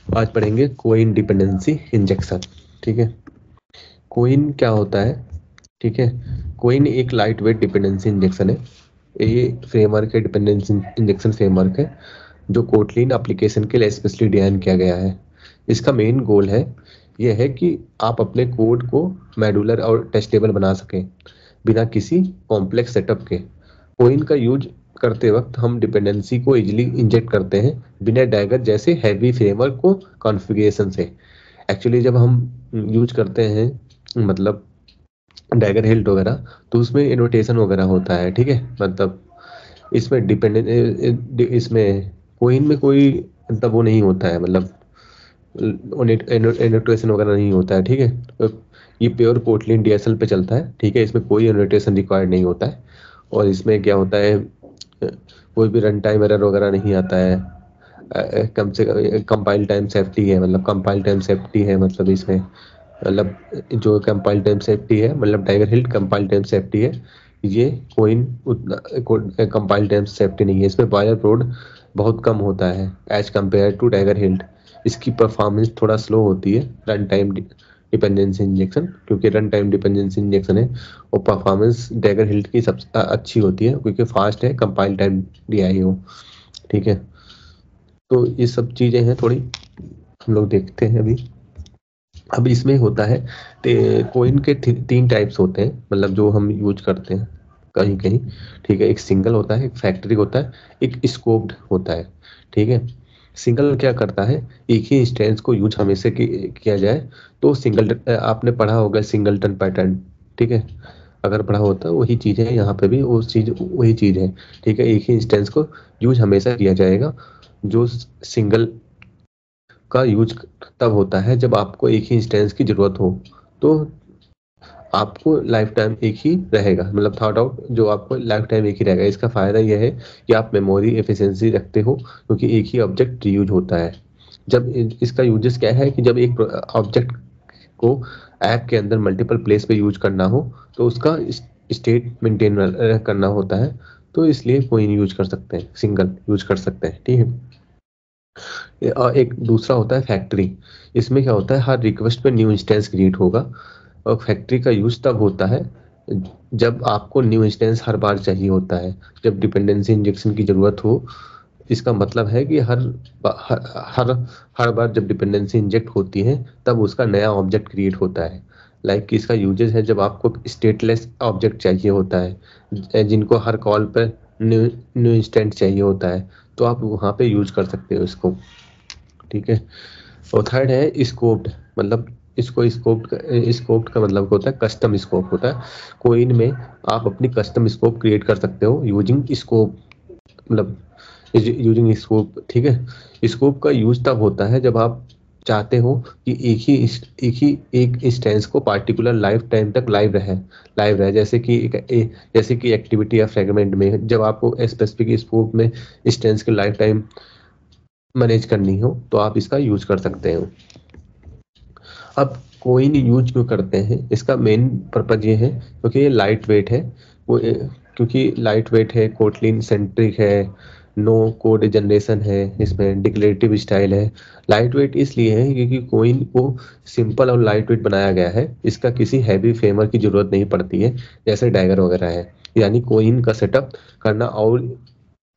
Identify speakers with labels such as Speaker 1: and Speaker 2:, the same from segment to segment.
Speaker 1: आज पढ़ेंगे coin dependency injection. ठीक है, कोइन क्या होता है? ठीक है, कोइन एक लाइट वेट डिपेंडेंसी इंजेक्शन है। ये फ्रेमवर्क है, डिपेंडेंसी इंजेक्शन फ्रेमवर्क है, जो कोटलिन एप्लीकेशन के लिए स्पेशली डिजाइन किया गया है। इसका मेन गोल है यह है कि आप अपने कोड को मॉड्यूलर और टेस्टेबल बना सकें बिना किसी कॉम्प्लेक्स सेटअप के। कोइन का यूज करते वक्त हम डिपेंडेंसी को इजीली इंजेक्ट करते हैं बिना डैगर जैसे हैवी फ्रेमवर्क को कॉन्फ़िगरेशन से। एक्चुअली जब हम यूज करते हैं, मतलब डैगर हिल्ट वगैरह, तो उसमें इनोटेशन वगैरह होता है। ठीक है, मतलब इसमें इसमें कोइन में कोई मतलब वो नहीं होता है, मतलब एनोटेशन वगैरह नहीं होता है। ठीक है, तो ये प्योर कोटलिन डीएसएल पे चलता है। ठीक है, इसमें कोई एनोटेशन रिक्वायर्ड नहीं होता है। और इसमें क्या होता है, कोई भी रन टाइम एरर वगैरह नहीं आता है। कम से कम कंपाइल टाइम सेफ्टी है, मतलब कंपाइल टाइम सेफ्टी है, मतलब इसमें मतलब जो कंपाइल टाइम सेफ्टी है, मतलब टाइगर हिल कंपाइल टाइम सेफ्टी है। ये कोइन उतना कंपाइल टाइम सेफ्टी नहीं है। इसमें वायर लोड बहुत कम होता है as compare to Dagger Hilt. इसकी परफॉर्मेंस थोड़ा स्लो होती है रन टाइम डिपेंडेंसी इंजेक्शन, क्योंकि रन टाइम डिपेंडेंसी इंजेक्शन है। और परफॉर्मेंस टाइगर हिल्ट की सबसे अच्छी होती है क्योंकि फास्ट है, कंपाइल टाइम DI हो। ठीक है, तो ये सब चीज़ें हैं थोड़ी, हम लोग देखते हैं अभी। अब इसमें होता है कोइन के तीन टाइप्स होते हैं, मतलब जो हम यूज करते हैं कहीं कहीं। ठीक है, एक सिंगल होता है, एक फैक्ट्री होता है, एक स्कोप्ड होता है। ठीक है, सिंगल क्या करता है, एक ही इंस्टेंस को यूज हमेशा किया जाए। तो सिंगल, आपने पढ़ा होगा सिंगलटन पैटर्न। ठीक है, अगर पढ़ा होता है वही चीज़ है, यहाँ पे भी वो चीज़ वही चीज़ है। ठीक है, एक ही इंस्टेंस को यूज हमेशा किया जाएगा। जो सिंगल का यूज तब होता है जब आपको एक ही इंस्टेंस की जरूरत हो। तो आपको लाइफ टाइम एक ही रहेगा, मतलब थॉट आउट जो आपको लाइफ टाइम एक ही रहेगा। इसका फायदा यह है कि आप मेमोरी एफिशिएंसी रखते हो, क्योंकि एक ही ऑब्जेक्ट रीयूज होता है। जब इसका यूजेस क्या है कि जब एक ऑब्जेक्ट को ऐप के अंदर मल्टीपल प्लेस पे यूज करना हो, तो उसका स्टेट मेंटेन करना होता है। तो इसलिए कोई नहीं यूज कर सकते हैं, सिंगल यूज कर सकते हैं। ठीक है, और एक दूसरा होता है फैक्ट्री। इसमें क्या होता है, हर रिक्वेस्ट पे न्यू इंस्टेंस क्रिएट होगा। और फैक्ट्री का यूज तब होता है जब आपको न्यू इंस्टेंस हर बार चाहिए होता है, जब डिपेंडेंसी इंजेक्शन की जरूरत हो। इसका मतलब है कि हर हर हर बार जब डिपेंडेंसी इंजेक्ट होती है तब उसका नया ऑब्जेक्ट क्रिएट होता है। लाइक इसका यूजेस है जब आपको स्टेटलेस ऑब्जेक्ट चाहिए होता है, जिनको हर कॉल पर न्यू न्यू इंस्टेंट चाहिए होता है, तो आप वहाँ पे यूज कर सकते हो इसको। ठीक है, और थर्ड है स्कोप्ड, मतलब इसको स्कोप्ड का मतलब होता है कस्टम स्कोप होता है। कोइन में आप अपनी कस्टम स्कोप क्रिएट कर सकते हो यूजिंग स्कोप, मतलब यूजिंग स्कोप। ठीक है, स्कोप का यूज तब होता है जब आप चाहते हो कि एक इंस्टेंस को पार्टिकुलर लाइफ टाइम तक लाइव रहे, जैसे कि एक्टिविटी या फ्रेगमेंट में जब आपको स्पेसिफिक स्कोप में इंस्टेंस के लाइफ टाइम मैनेज करनी हो, तो आप इसका यूज कर सकते हो। अब कोइन यूज क्यों करते हैं, इसका मेन पर्पज ये है क्योंकि ये लाइट वेट है। क्योंकि लाइट वेट है, कोटलिन सेंट्रिक है, नो कोड जनरेशन है, इसमें डिक्लेरेटिव स्टाइल है। लाइट वेट इसलिए है क्योंकि कोइन को सिंपल और लाइट वेट बनाया गया है। इसका किसी हैवी फ्रेमवर्क की जरूरत नहीं पड़ती है, जैसे डैगर वगैरह है। यानी कोइन का सेटअप करना और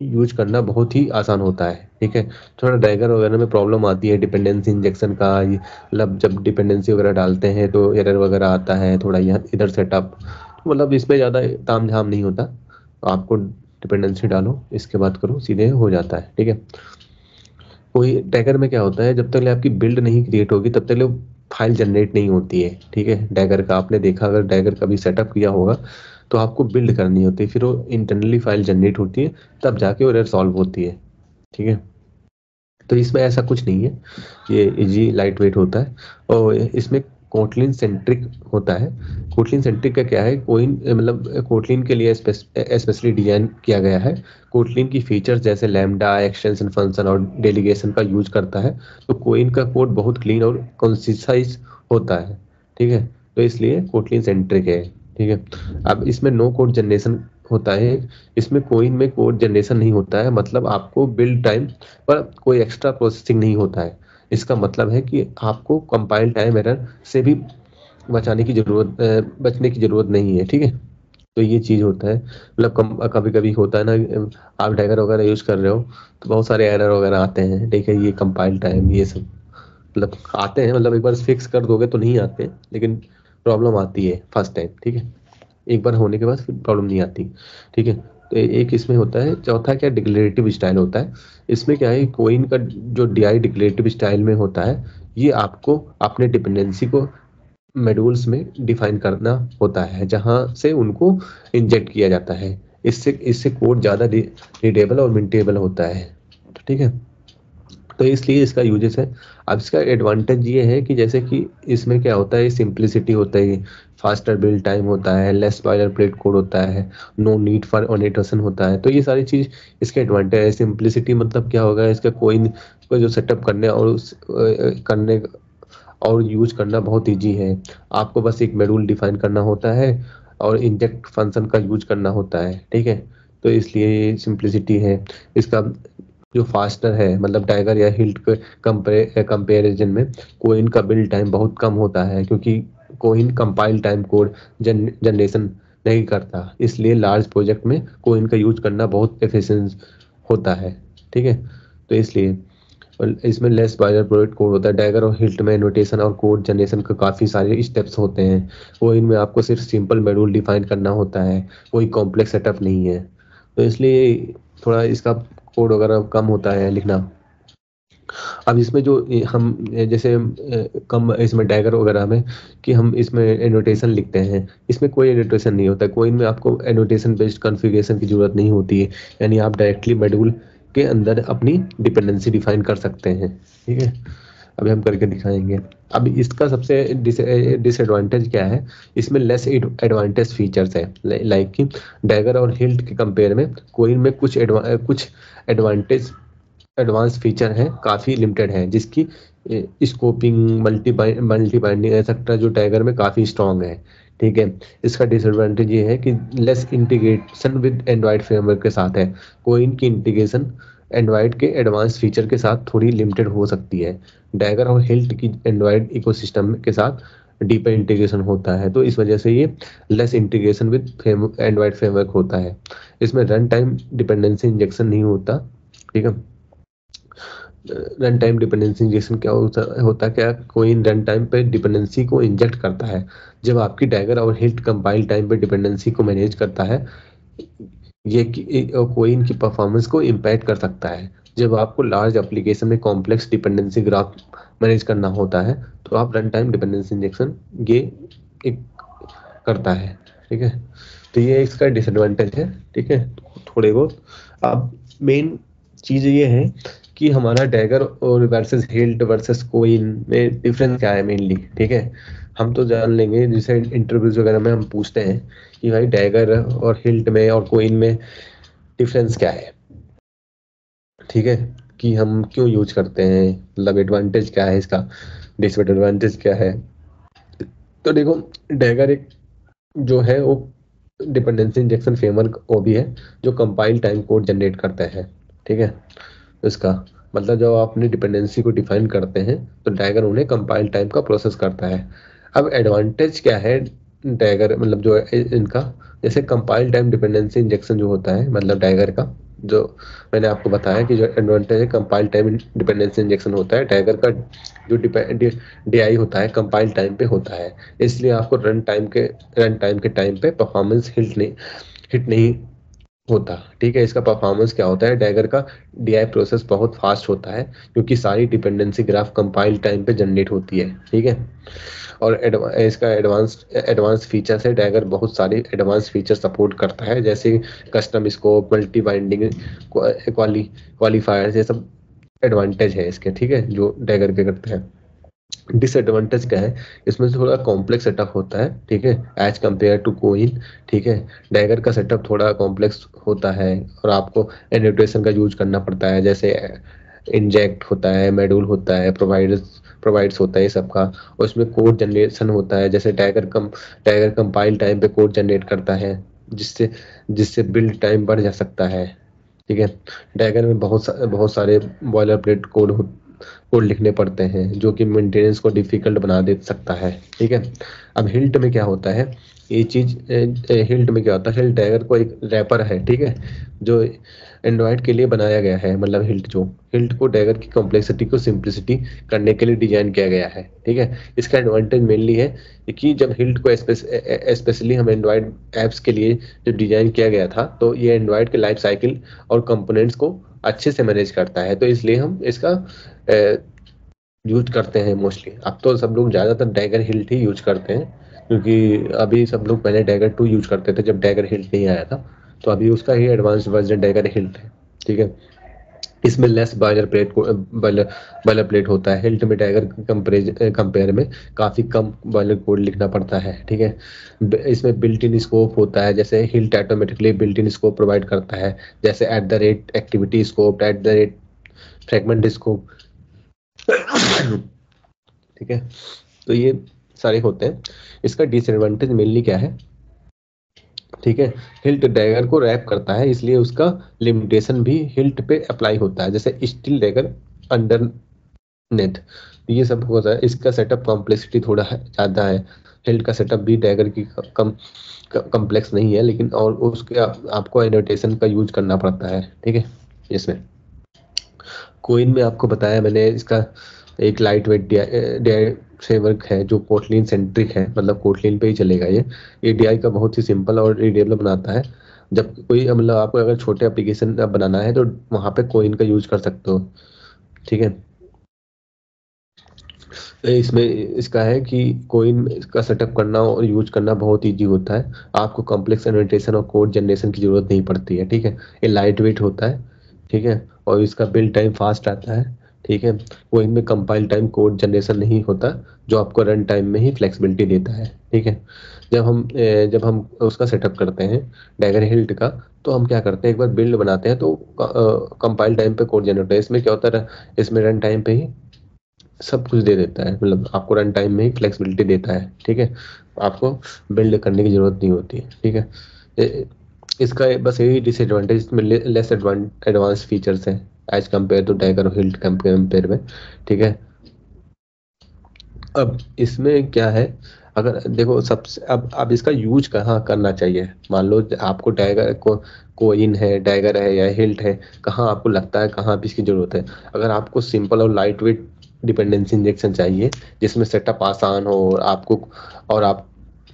Speaker 1: यूज करना बहुत ही आसान होता है। ठीक है, थोड़ा डैगर वगैरह में प्रॉब्लम आती है डिपेंडेंसी इंजेक्शन का, मतलब जब डिपेंडेंसी वगैरह डालते हैं तो एरर वगैरह आता है थोड़ा, यहाँ इधर सेटअप, तो मतलब इसमें ज़्यादा ताम झाम नहीं होता। आपको डिपेंडेंसी डालो, इसके बाद करो, सीधे हो जाता है। ठीक है, कोई डैगर में क्या होता है, जब तक आपकी बिल्ड नहीं क्रिएट होगी तब तक फाइल जनरेट नहीं होती है। ठीक है, डैगर का आपने देखा, अगर डैगर कभी सेटअप किया होगा तो आपको बिल्ड करनी होती है, फिर वो इंटरनली फाइल जनरेट होती है, तब जाके वो एरर सॉल्व होती है। ठीक है, तो इसमें ऐसा कुछ नहीं है, ये इजी लाइट वेट होता है। और इसमें कोटलिन सेंट्रिक होता है। कोटलिन सेंट्रिक का क्या है, कोइन मतलब कोटलिन के लिए स्पेशली डिजाइन किया गया है। कोटलिन की फीचर्स जैसे लैम्डा, एक्सटेंशन फंक्शन और डेलीगेशन का यूज करता है। तो कोइन का कोड बहुत क्लीन और कंसिसाइज होता है। ठीक है, तो इसलिए कोटलिन सेंट्रिक है। ठीक है, अब इसमें नो कोड जनरेशन होता है। इसमें कोइन में कोड जनरेशन नहीं होता है, मतलब आपको बिल्ड टाइम पर कोई एक्स्ट्रा प्रोसेसिंग नहीं होता है। इसका मतलब है कि आपको कंपाइल टाइम एरर से भी बचने की जरूरत नहीं है, ठीक है। तो ये चीज होता है, मतलब कभी कभी होता है ना, आप डैगर वगैरह यूज कर रहे हो तो बहुत सारे एरर वगैरह आते हैं, ठीक है, ये कंपाइल टाइम ये सब मतलब आते हैं, मतलब एक बार फिक्स कर दोगे तो नहीं आते, लेकिन प्रॉब्लम आती है फर्स्ट टाइम, ठीक है। एक बार होने के बाद फिर प्रॉब्लम नहीं आती, ठीक है। तो एक इसमें होता है, चौथा क्या डिक्लेरेटिव स्टाइल होता है। इसमें क्या है, कोइन का जो डीआई डिक्लेरेटिव स्टाइल में होता है, ये आपको अपने डिपेंडेंसी को मॉड्यूल्स में डिफाइन करना होता है, जहां से उनको इंजेक्ट किया जाता है। इससे इससे कोड ज़्यादा रीडेबल और मिंटेबल होता है, ठीक है। तो इसलिए इसका यूजेस है। अब इसका एडवांटेज ये है कि जैसे कि इसमें क्या होता है, सिंप्लिसिटी होता है, फास्टर बिल्ड टाइम होता है, लेस बॉयलर प्लेट कोड होता है, नो नीड फॉर ऑनेटेशन होता है। तो ये सारी चीज़ इसके एडवांटेज है। सिंप्लिसिटी मतलब क्या होगा, इसका कोइन को जो सेटअप करने और करने और यूज करना बहुत ईजी है। आपको बस एक मॉड्यूल डिफाइन करना होता है और इंजेक्ट फंक्शन का यूज करना होता है, ठीक है। तो इसलिए सिंप्लिसिटी है इसका। जो फास्टर है, मतलब टाइगर या हिल्ट के कंपेरिजन में कोइन का बिल्ड टाइम बहुत कम होता है, क्योंकि coin compile time code generation नहीं करता, इसलिए लार्ज प्रोजेक्ट में कोइन का यूज करना बहुत एफिशिएंट होता है, ठीक है। तो इसलिए और इसमें लेस बाइनरी प्रोडक्ट कोड होता है। डैगर और हिल्ट में नोटेशन और कोड जनरेशन के काफ़ी सारे स्टेप्स होते हैं। वो इनमें आपको सिर्फ सिंपल मॉड्यूल डिफाइन करना होता है, कोई कॉम्प्लेक्स सेटअप नहीं है। तो इसलिए थोड़ा इसका कोड वगैरह कम होता है लिखना। अब इसमें जो हम जैसे कम इसमें डैगर वगैरह में कि हम इसमें एनोटेशन लिखते हैं, इसमें कोई एनोटेशन नहीं होता है। कोई इनमें आपको एनोटेशन बेस्ड कॉन्फ़िगरेशन की ज़रूरत नहीं होती है, यानी आप डायरेक्टली मॉड्यूल के अंदर अपनी डिपेंडेंसी डिफाइन कर सकते हैं, ठीक है। अभी हम करके दिखाएंगे। अब इसका सबसे डिसएडवांटेज क्या है, इसमें लेस एडवांटेज फीचर्स है, लाइक कि डैगर और हिल्ट के कंपेयर में कोइन में कुछ एडवांटेज एडवांस फीचर है, काफ़ी लिमिटेड है, जिसकी स्कोपिंग मल्टी बाइंडिंग एक्सेट्रा जो टाइगर में काफ़ी स्ट्रांग है, ठीक है। इसका डिसएडवांटेज ये है कि less integration with Android framework के साथ है। कोइन की इंटीग्रेशन एंड्रॉयड के एडवांस फीचर के साथ थोड़ी लिमिटेड हो सकती है। डैगर और हिल्ट की एंड्रॉयड इकोसिस्टम के साथ डीपर इंटीग्रेशन होता है, तो इस वजह से ये less integration with Android framework होता है। इसमें रन टाइम डिपेंडेंसी इंजेक्शन नहीं होता, ठीक है। रन टाइम डिपेंडेंसी इंजेक्शन क्या होता क्या, कोई रन टाइम पे डिपेंडेंसी को इंजेक्ट करता है। जब आपकी डैगर और हिट कंपाइल टाइम पे डिपेंडेंसी को मैनेज करता है, ये कोइन की परफॉर्मेंस को इम्पैक्ट कर सकता है। जब आपको लार्ज एप्लीकेशन में कॉम्प्लेक्स डिपेंडेंसी ग्राफ मैनेज करना होता है, तो आप रन टाइम डिपेंडेंसी इंजेक्शन ये एक करता है, ठीक है। तो ये इसका डिसएडवांटेज है, ठीक है, थोड़े बहुत। अब मेन चीज ये है कि हमारा डैगर और वर्सेस हिल्ट वर्सेस कोइन में डिफरेंस क्या है मेनली, ठीक है। हम तो जान लेंगे, जैसे इंटरव्यूज वगैरह में हम पूछते हैं कि भाई डैगर और हिल्ट में और कोइन में डिफरेंस क्या है, ठीक है, कि हम क्यों यूज करते हैं, मतलब एडवांटेज क्या है इसका, डिसएडवांटेज क्या है। तो देखो, डैगर एक जो है वो डिपेंडेंसी इंजेक्शन फ्रेमवर्क वो भी है, जो कंपाइल टाइम कोड जनरेट करता है, ठीक है। इसका मतलब जब आप अपनी डिपेंडेंसी को डिफाइन करते हैं तो डैगर उन्हें कंपाइल टाइम का प्रोसेस करता है। अब एडवांटेज क्या है डैगर, मतलब जो इनका, जैसे कंपाइल टाइम डिपेंडेंसी इंजेक्शन जो होता है, मतलब डैगर का जो मैंने आपको बताया कि जो एडवांटेज है कंपाइल टाइम डिपेंडेंसी इंजेक्शन होता है, डैगर का जो डीआई होता है कंपाइल टाइम पे होता है, इसलिए आपको रन टाइम के टाइम पे परफॉर्मेंस हिट नहीं होता, ठीक है। इसका परफॉर्मेंस क्या होता है, डैगर का डीआई प्रोसेस बहुत फास्ट होता है, क्योंकि सारी डिपेंडेंसी ग्राफ कंपाइल टाइम पे जनरेट होती है, ठीक है। और इसका एडवांस फीचर्स है, डैगर बहुत सारे एडवांस फीचर सपोर्ट करता है, जैसे कस्टम स्कोप, मल्टी बाइंडिंग, क्वालिफायर्स, ये सब एडवांटेज है इसके, ठीक है, जो डैगर के करते हैं। डिसएडवांटेज क्या है, इसमें से थोड़ा कॉम्प्लेक्स सेटअप होता है, ठीक है, एज कम्पेयर टू कोइन, ठीक है। डैगर का सेटअप थोड़ा कॉम्प्लेक्स होता है और आपको एनोटेशन का यूज करना पड़ता है, जैसे इंजेक्ट होता है, मॉड्यूल होता है, प्रोवाइड्स होता है, ये सब का। और इसमें कोड जनरेशन होता है, जैसे डैगर कंपाइल टाइम पे कोड जनरेट करता है, जिससे जिससे बिल्ड टाइम बढ़ जा सकता है, ठीक है। डैगर में बहुत सारे बॉयलर प्लेट कोड कोड लिखने पड़ते हैं जो कि मेंटेनेंस को डिफिकल्ट बना दे सकता है। ठीक है, अब हिल्ट में क्या होता है, ये चीज हिल्ट में क्या होता है, हिल्ट डैगर को एक रैपर है, ठीक है, जो एंड्रॉयड के लिए बनाया गया है। मतलब हिल्ट को डैगर की कॉम्प्लेक्सिटी को सिंप्लिसिटी करने के लिए डिजाइन किया गया है। ठीक है, इसका एडवांटेज मेनली है कि जब हिल्ट को स्पेशली हम एंड्रॉयड ऐप्स के लिए जब डिजाइन किया गया था, तो ये एंड्रॉयड के लाइफ साइकिल और कंपोनेंट्स को अच्छे से मैनेज करता है, तो इसलिए हम इसका यूज करते हैं मोस्टली। अब तो सब लोग ज़्यादातर डैगर हिल्ट ही यूज करते हैं, क्योंकि अभी सब लोग पहले डैगर 2 यूज करते थे जब डैगर हिल्ट नहीं आया था, तो अभी उसका ही एडवांस वर्जन डैगर हिल्ट है। ठीक है, इसमें लेस बॉयलर प्लेट होता है। हिल्ट में डैगर कंपेयर में काफ़ी कम बॉयलर कोड लिखना पड़ता है। ठीक है, इसमें बिल्ट इन स्कोप होता है, जैसे hilt automatically built in scope provide करता है, जैसे एक्टिविटी स्कोप, फ्रेगमेंट स्कोप। ठीक है, तो ये सारे होते हैं। इसका डिसएडवांटेज मेनली क्या है, ठीक है, हिल्ट डैगर को रैप करता है, इसलिए उसका लिमिटेशन भी हिल्ट पे अप्लाई होता है, जैसे स्टील डैगर अंडर नेथ, ये सब होता है। इसका सेटअप कॉम्प्लेक्सिटी थोड़ा है, ज़्यादा है। हिल्ट का सेटअप भी डैगर की कम कॉम्प्लेक्स नहीं है, लेकिन और उसके आपको एनोटेशन का यूज करना पड़ता है। ठीक है, इसमें कोइन में आपको बताया मैंने, इसका एक लाइट वेट फ्रेमवर्क है जो कोटलिन सेंट्रिक है, मतलब कोटलिन पे ही चलेगा ये। एडीआई का बहुत ही सिंपल और रीडेबल बनाता है। जब कोई मतलब आपको अगर छोटे एप्लीकेशन बनाना है तो वहाँ पे कोइन का यूज कर सकते हो। ठीक है, इसमें इसका है कि कोइन का सेटअप करना और यूज करना बहुत इजी होता है, आपको कॉम्प्लेक्स एनोटेशन और कोड जनरेशन की जरूरत नहीं पड़ती है। ठीक है, ये लाइट वेट होता है। ठीक है, और इसका बिल्ड टाइम फास्ट आता है। ठीक है, कोइन में कंपाइल टाइम कोड जनरेशन नहीं होता, जो आपको रन टाइम में ही फ्लेक्सिबिलिटी देता है। ठीक है, जब हम उसका सेटअप करते हैं डैगर हिल्ट का, तो हम क्या करते हैं, एक बार बिल्ड बनाते हैं तो कंपाइल टाइम पे कोड जनरेट होता है। इसमें क्या होता है, इसमें रन टाइम पे ही सब कुछ दे देता है, मतलब आपको रन टाइम में ही फ्लेक्सिबिलिटी देता है। ठीक है, आपको बिल्ड करने की जरूरत नहीं होती है। ठीक है, इसका बस यही डिसएडवांटेज, इसमें लेस एडवांस फीचर्स हैं एज कम्पेयर टू टाइगर और हिल्ट कंपेयर में। ठीक है, अब इसमें क्या है, अगर देखो सबसे अब इसका यूज कहाँ करना चाहिए। मान लो आपको टाइगर को कोइन है, टाइगर है या हिल्ट है, कहाँ आपको लगता है कहाँ पे इसकी जरूरत है। अगर आपको सिंपल और लाइट वेट डिपेंडेंसी इंजेक्शन चाहिए, जिसमें सेटअप आसान हो और आपको और आप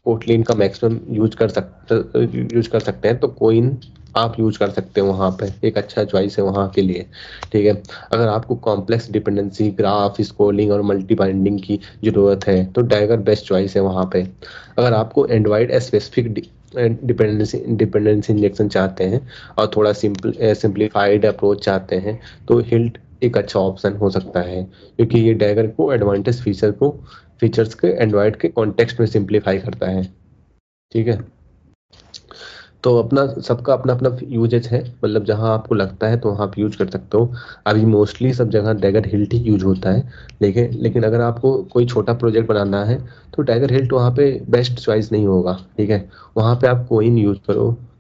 Speaker 1: कोटलिन का मैक्सिमम यूज कर सकते हैं, तो कोइन आप यूज कर सकते हैं, वहाँ पे एक अच्छा चॉइस है वहाँ के लिए। ठीक है, अगर आपको कॉम्प्लेक्स डिपेंडेंसी ग्राफ स्कोलिंग और मल्टी बाइंडिंग की जरूरत है, तो डैगर बेस्ट चॉइस है वहाँ पे। अगर आपको एंड्रॉइड स्पेसिफिक डिपेंडेंसी इंजेक्शन चाहते हैं और थोड़ा सिंप्लीफाइड अप्रोच चाहते हैं, तो हिल्ट एक अच्छा ऑप्शन हो सकता है, क्योंकि ये डैगर को एडवांटेज फीचर्स के एंड्रॉइड के कॉन्टेक्स्ट में सिंप्लीफाई करता है। ठीक है, तो अपना सबका अपना अपना यूजेज है, मतलब जहाँ आपको लगता है तो वहाँ आप यूज कर सकते हो। अभी मोस्टली सब जगह डैगर हिल्ट ही यूज होता है, लेकिन अगर आपको कोई छोटा प्रोजेक्ट बनाना है तो डैगर हिल्ट वहाँ पे बेस्ट चॉइस नहीं होगा। ठीक है, वहाँ पे आप कोइन यूज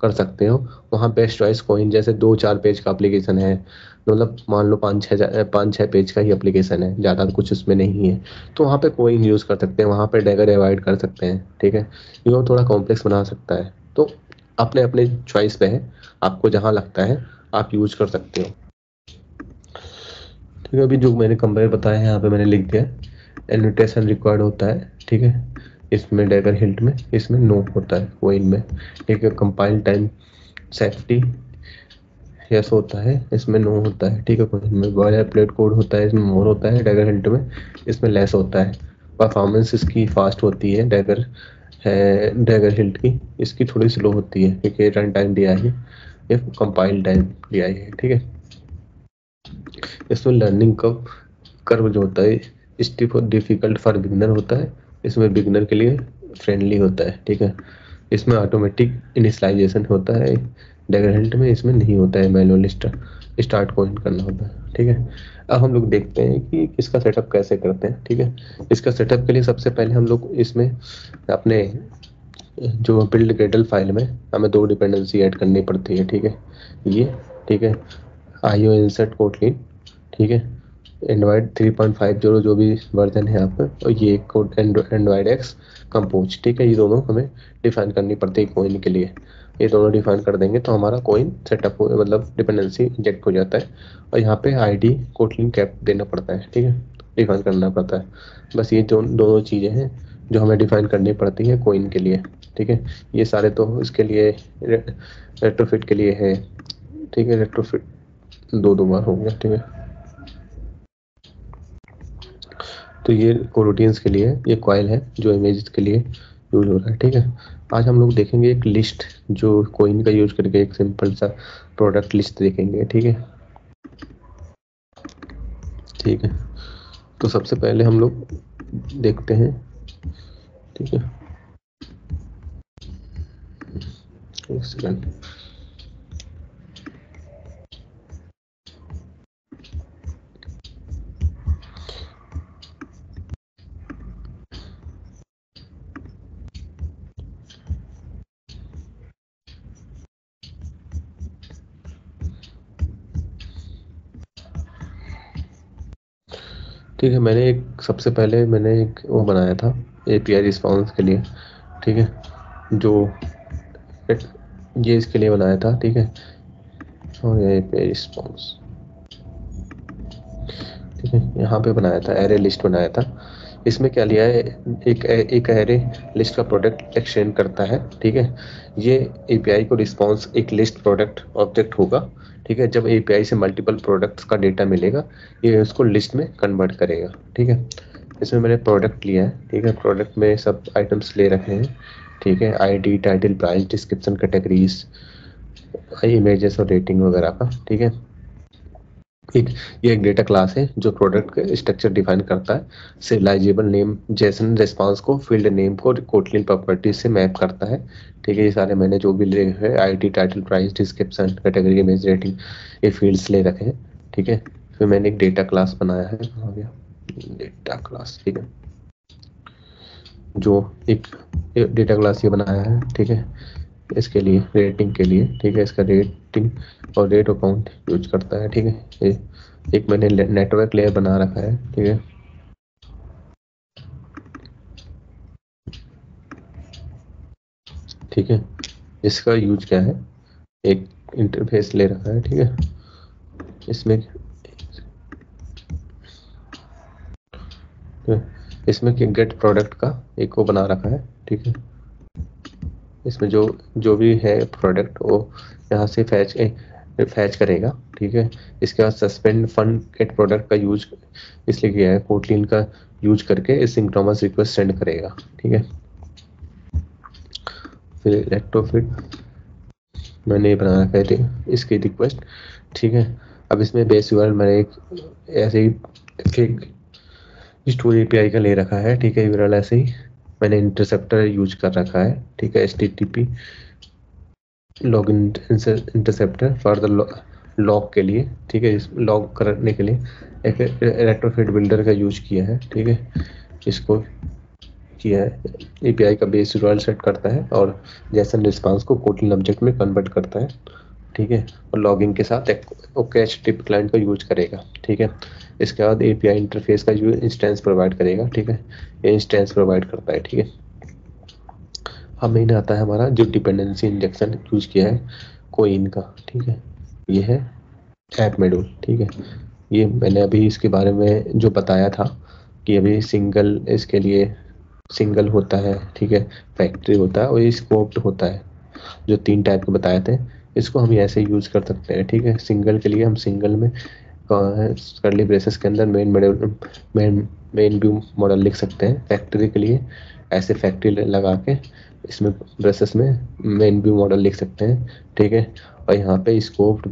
Speaker 1: कर सकते हो। वहाँ बेस्ट चॉइस कोइन, जैसे 2-4 पेज का एप्लीकेशन है, मतलब मान लो 5-6 पेज का ही एप्लीकेशन है, ज़्यादा कुछ उसमें नहीं है, तो वहाँ पे कोइन यूज़ कर सकते हैं, वहाँ पे डैगर अवॉइड कर सकते हैं। ठीक है, ये वो थोड़ा कॉम्प्लेक्स बना सकता है, तो अपने अपने चॉइस पे है, आपको जहाँ लगता है आप यूज कर सकते हो। ठीक है, अभी जो मैंने कंपेयर बताया है यहाँ पे मैंने लिख दिया, एनोटेशन रिक्वायर्ड होता है। ठीक है, इसमें डैगर हिल्ट में इसमें नो होता है कोइन में। ठीक है, कंपाइल टाइम सेफ्टी यस होता है, इसमें नो होता है। ठीक है, कोइन में बॉयलर प्लेट कोड होता है, इसमें मोर होता है, डैगर हिल्ट में इसमें लेस होता है। परफॉर्मेंस इसकी फास्ट होती है डैगर हिल्ट की, इसकी थोड़ी स्लो होती है, क्योंकि रन टाइम दिया है, ये कंपाइल टाइम दिया है। ठीक है, इसमें लर्निंग कर्व जो होता है स्टिफ और डिफिकल्ट फॉर बिगनर होता है, इसमें बिगनर के लिए फ्रेंडली होता है। ठीक है, इसमें ऑटोमेटिक इनिशियलाइजेशन होता है, डैगर हिल्ट में इसमें नहीं होता है, मैनुअल स्टार्ट कोइन करना होता है। ठीक है, अब हम लोग देखते हैं कि इसका सेटअप कैसे करते हैं। ठीक है, इसका सेटअप के लिए सबसे पहले हम लोग इसमें अपने जो बिल्ड ग्रेडल फाइल में हमें 2 डिपेंडेंसी ऐड करनी पड़ती है। ठीक है, ये ठीक है, आईओ इंसर्ट कोटलिन। ठीक है, एंड्रॉयड 3.50 जो भी वर्जन है आपका, और ये कोड एंड्रॉयड एक्स कंपोज, ठीक है। ये दोनों हमें डिफाइन करनी पड़ती है कोइन के लिए। ये दोनों डिफाइन कर देंगे तो हमारा कोइन सेटअप हो, मतलब डिपेंडेंसी इंजेक्ट हो जाता है। और यहाँ पे आईडी कोटलिन कैप देना पड़ता है, ठीक है, डिफाइन करना पड़ता है। बस ये दोनों चीज़ें हैं जो हमें डिफाइन करनी पड़ती है कोइन के लिए, ठीक है। ये सारे तो इसके लिए रेट्रोफिट के लिए है, ठीक है। रेट्रोफिट दो बार हो गया, ठीक है। तो ये कोरोटियंस के लिए ये कॉइल है जो इमेजेस के लिए यूज हो रहा है, ठीक है। आज हम लोग देखेंगे एक लिस्ट जो कोइन का यूज करके एक सिंपल सा प्रोडक्ट लिस्ट देखेंगे, ठीक है। ठीक है, तो सबसे पहले हम लोग देखते हैं, ठीक है। एक सेकंड। ठीक है, सबसे पहले मैंने एक वो बनाया था एपीआई रिस्पॉन्स के लिए, ठीक है। जो ये इसके लिए बनाया था, ठीक है। और ये एपीआई रिस्पॉन्स, ठीक है, यहाँ पे बनाया था, एरे लिस्ट बनाया था। इसमें क्या लिया है, एक एरे लिस्ट का प्रोडक्ट एक्सटेंड करता है, ठीक है। ये एपीआई को रिस्पॉन्स एक लिस्ट प्रोडक्ट ऑब्जेक्ट होगा, ठीक है। जब एपीआई से मल्टीपल प्रोडक्ट्स का डेटा मिलेगा, ये उसको लिस्ट में कन्वर्ट करेगा, ठीक है। इसमें मैंने प्रोडक्ट लिया है, ठीक है। प्रोडक्ट में सब आइटम्स ले रखे हैं, ठीक है। ID, title, price, description, categories, images और रेटिंग वगैरह का, ठीक है। एक ये एक डेटा क्लास है जो प्रोडक्ट का स्ट्रक्चर डिफाइन करता है। सिरियलाइजेबल नेम जेसन रिस्पांस को फील्ड नेम को कोटलिन प्रॉपर्टीज से मैप करता है, ठीक है। ये सारे मैंने जो भी ले रखे हैं, ID, title, price, description, category, image, rating, ये फील्ड्स ले रखे हैं, ठीक है। फिर मैंने एक डेटा क्लास बनाया है, कहाँ गया डेटा क्लास, ठीक है। जो एक डेटा क्लास ये बनाया है, ठीक है, इसके लिए रेटिंग के लिए, ठीक है। इसका रेटिंग और रेट अकाउंट यूज करता है, ठीक है। ये एक मैंने नेटवर्क लेयर बना रखा है, ठीक है। ठीक है, इसका यूज क्या है, एक इंटरफेस ले रखा है, ठीक है। इसमें इसमें गेट प्रोडक्ट का एक वो बना रखा है, ठीक है। इसमें जो जो भी है प्रोडक्ट वो यहाँ से फैच करेगा, ठीक है। इसके बाद सस्पेंड फंड गेट प्रोडक्ट का यूज इसलिए किया है, कोटलिन का यूज करके सिंक्रोनस रिक्वेस्ट सेंड करेगा, ठीक है। फिर इलेक्ट्रोफिट मैंने ये बना रखा है इसकी रिक्वेस्ट, ठीक है। अब इसमें बेस यूआरएल मैंने एक ऐसे ही एक स्टोर एपीआई का ले रखा है, ठीक है। यूआरएल ऐसे ही मैंने इंटरसेप्टर यूज कर रखा है, ठीक है। HTTP login interceptor for the log के लिए, ठीक है। इस लॉग करने के लिए एक रेट्रोफिट बिल्डर का यूज किया है, ठीक है। इसको किया है, एपीआई का बेस यूआरएल सेट करता है और जेसन रिस्पांस को कोटलिन ऑब्जेक्ट में कन्वर्ट करता है, ठीक है। और लॉगिंग के साथ ओके एचटीटीपी क्लाइंट का यूज करेगा, ठीक है। इसके बाद एपीआई इंटरफेस का यूज इंस्टेंस प्रोवाइड करेगा, ठीक है। ये इंस्टेंस प्रोवाइड करता है, ठीक है। अब मेन आता है हमारा जो डिपेंडेंसी इंजेक्शन यूज किया है कोइन का, ठीक है। ये है ऐप मॉड्यूल, ठीक है। ये मैंने अभी इसके बारे में जो बताया था कि अभी सिंगल इसके लिए सिंगल होता है, ठीक है। फैक्ट्री होता है और ये स्कोप्ड होता है, जो 3 टाइप के बताए थे। इसको हम ऐसे यूज कर सकते हैं, ठीक है। सिंगल के लिए हम सिंगल में कर्ली ब्रेसेस के अंदर मेन व्यू मॉडल लिख सकते हैं। फैक्ट्री के लिए ऐसे फैक्ट्री लगा के इसमें ब्रेसेस में मेन व्यू मॉडल लिख सकते हैं, ठीक है। और यहाँ पे स्कोप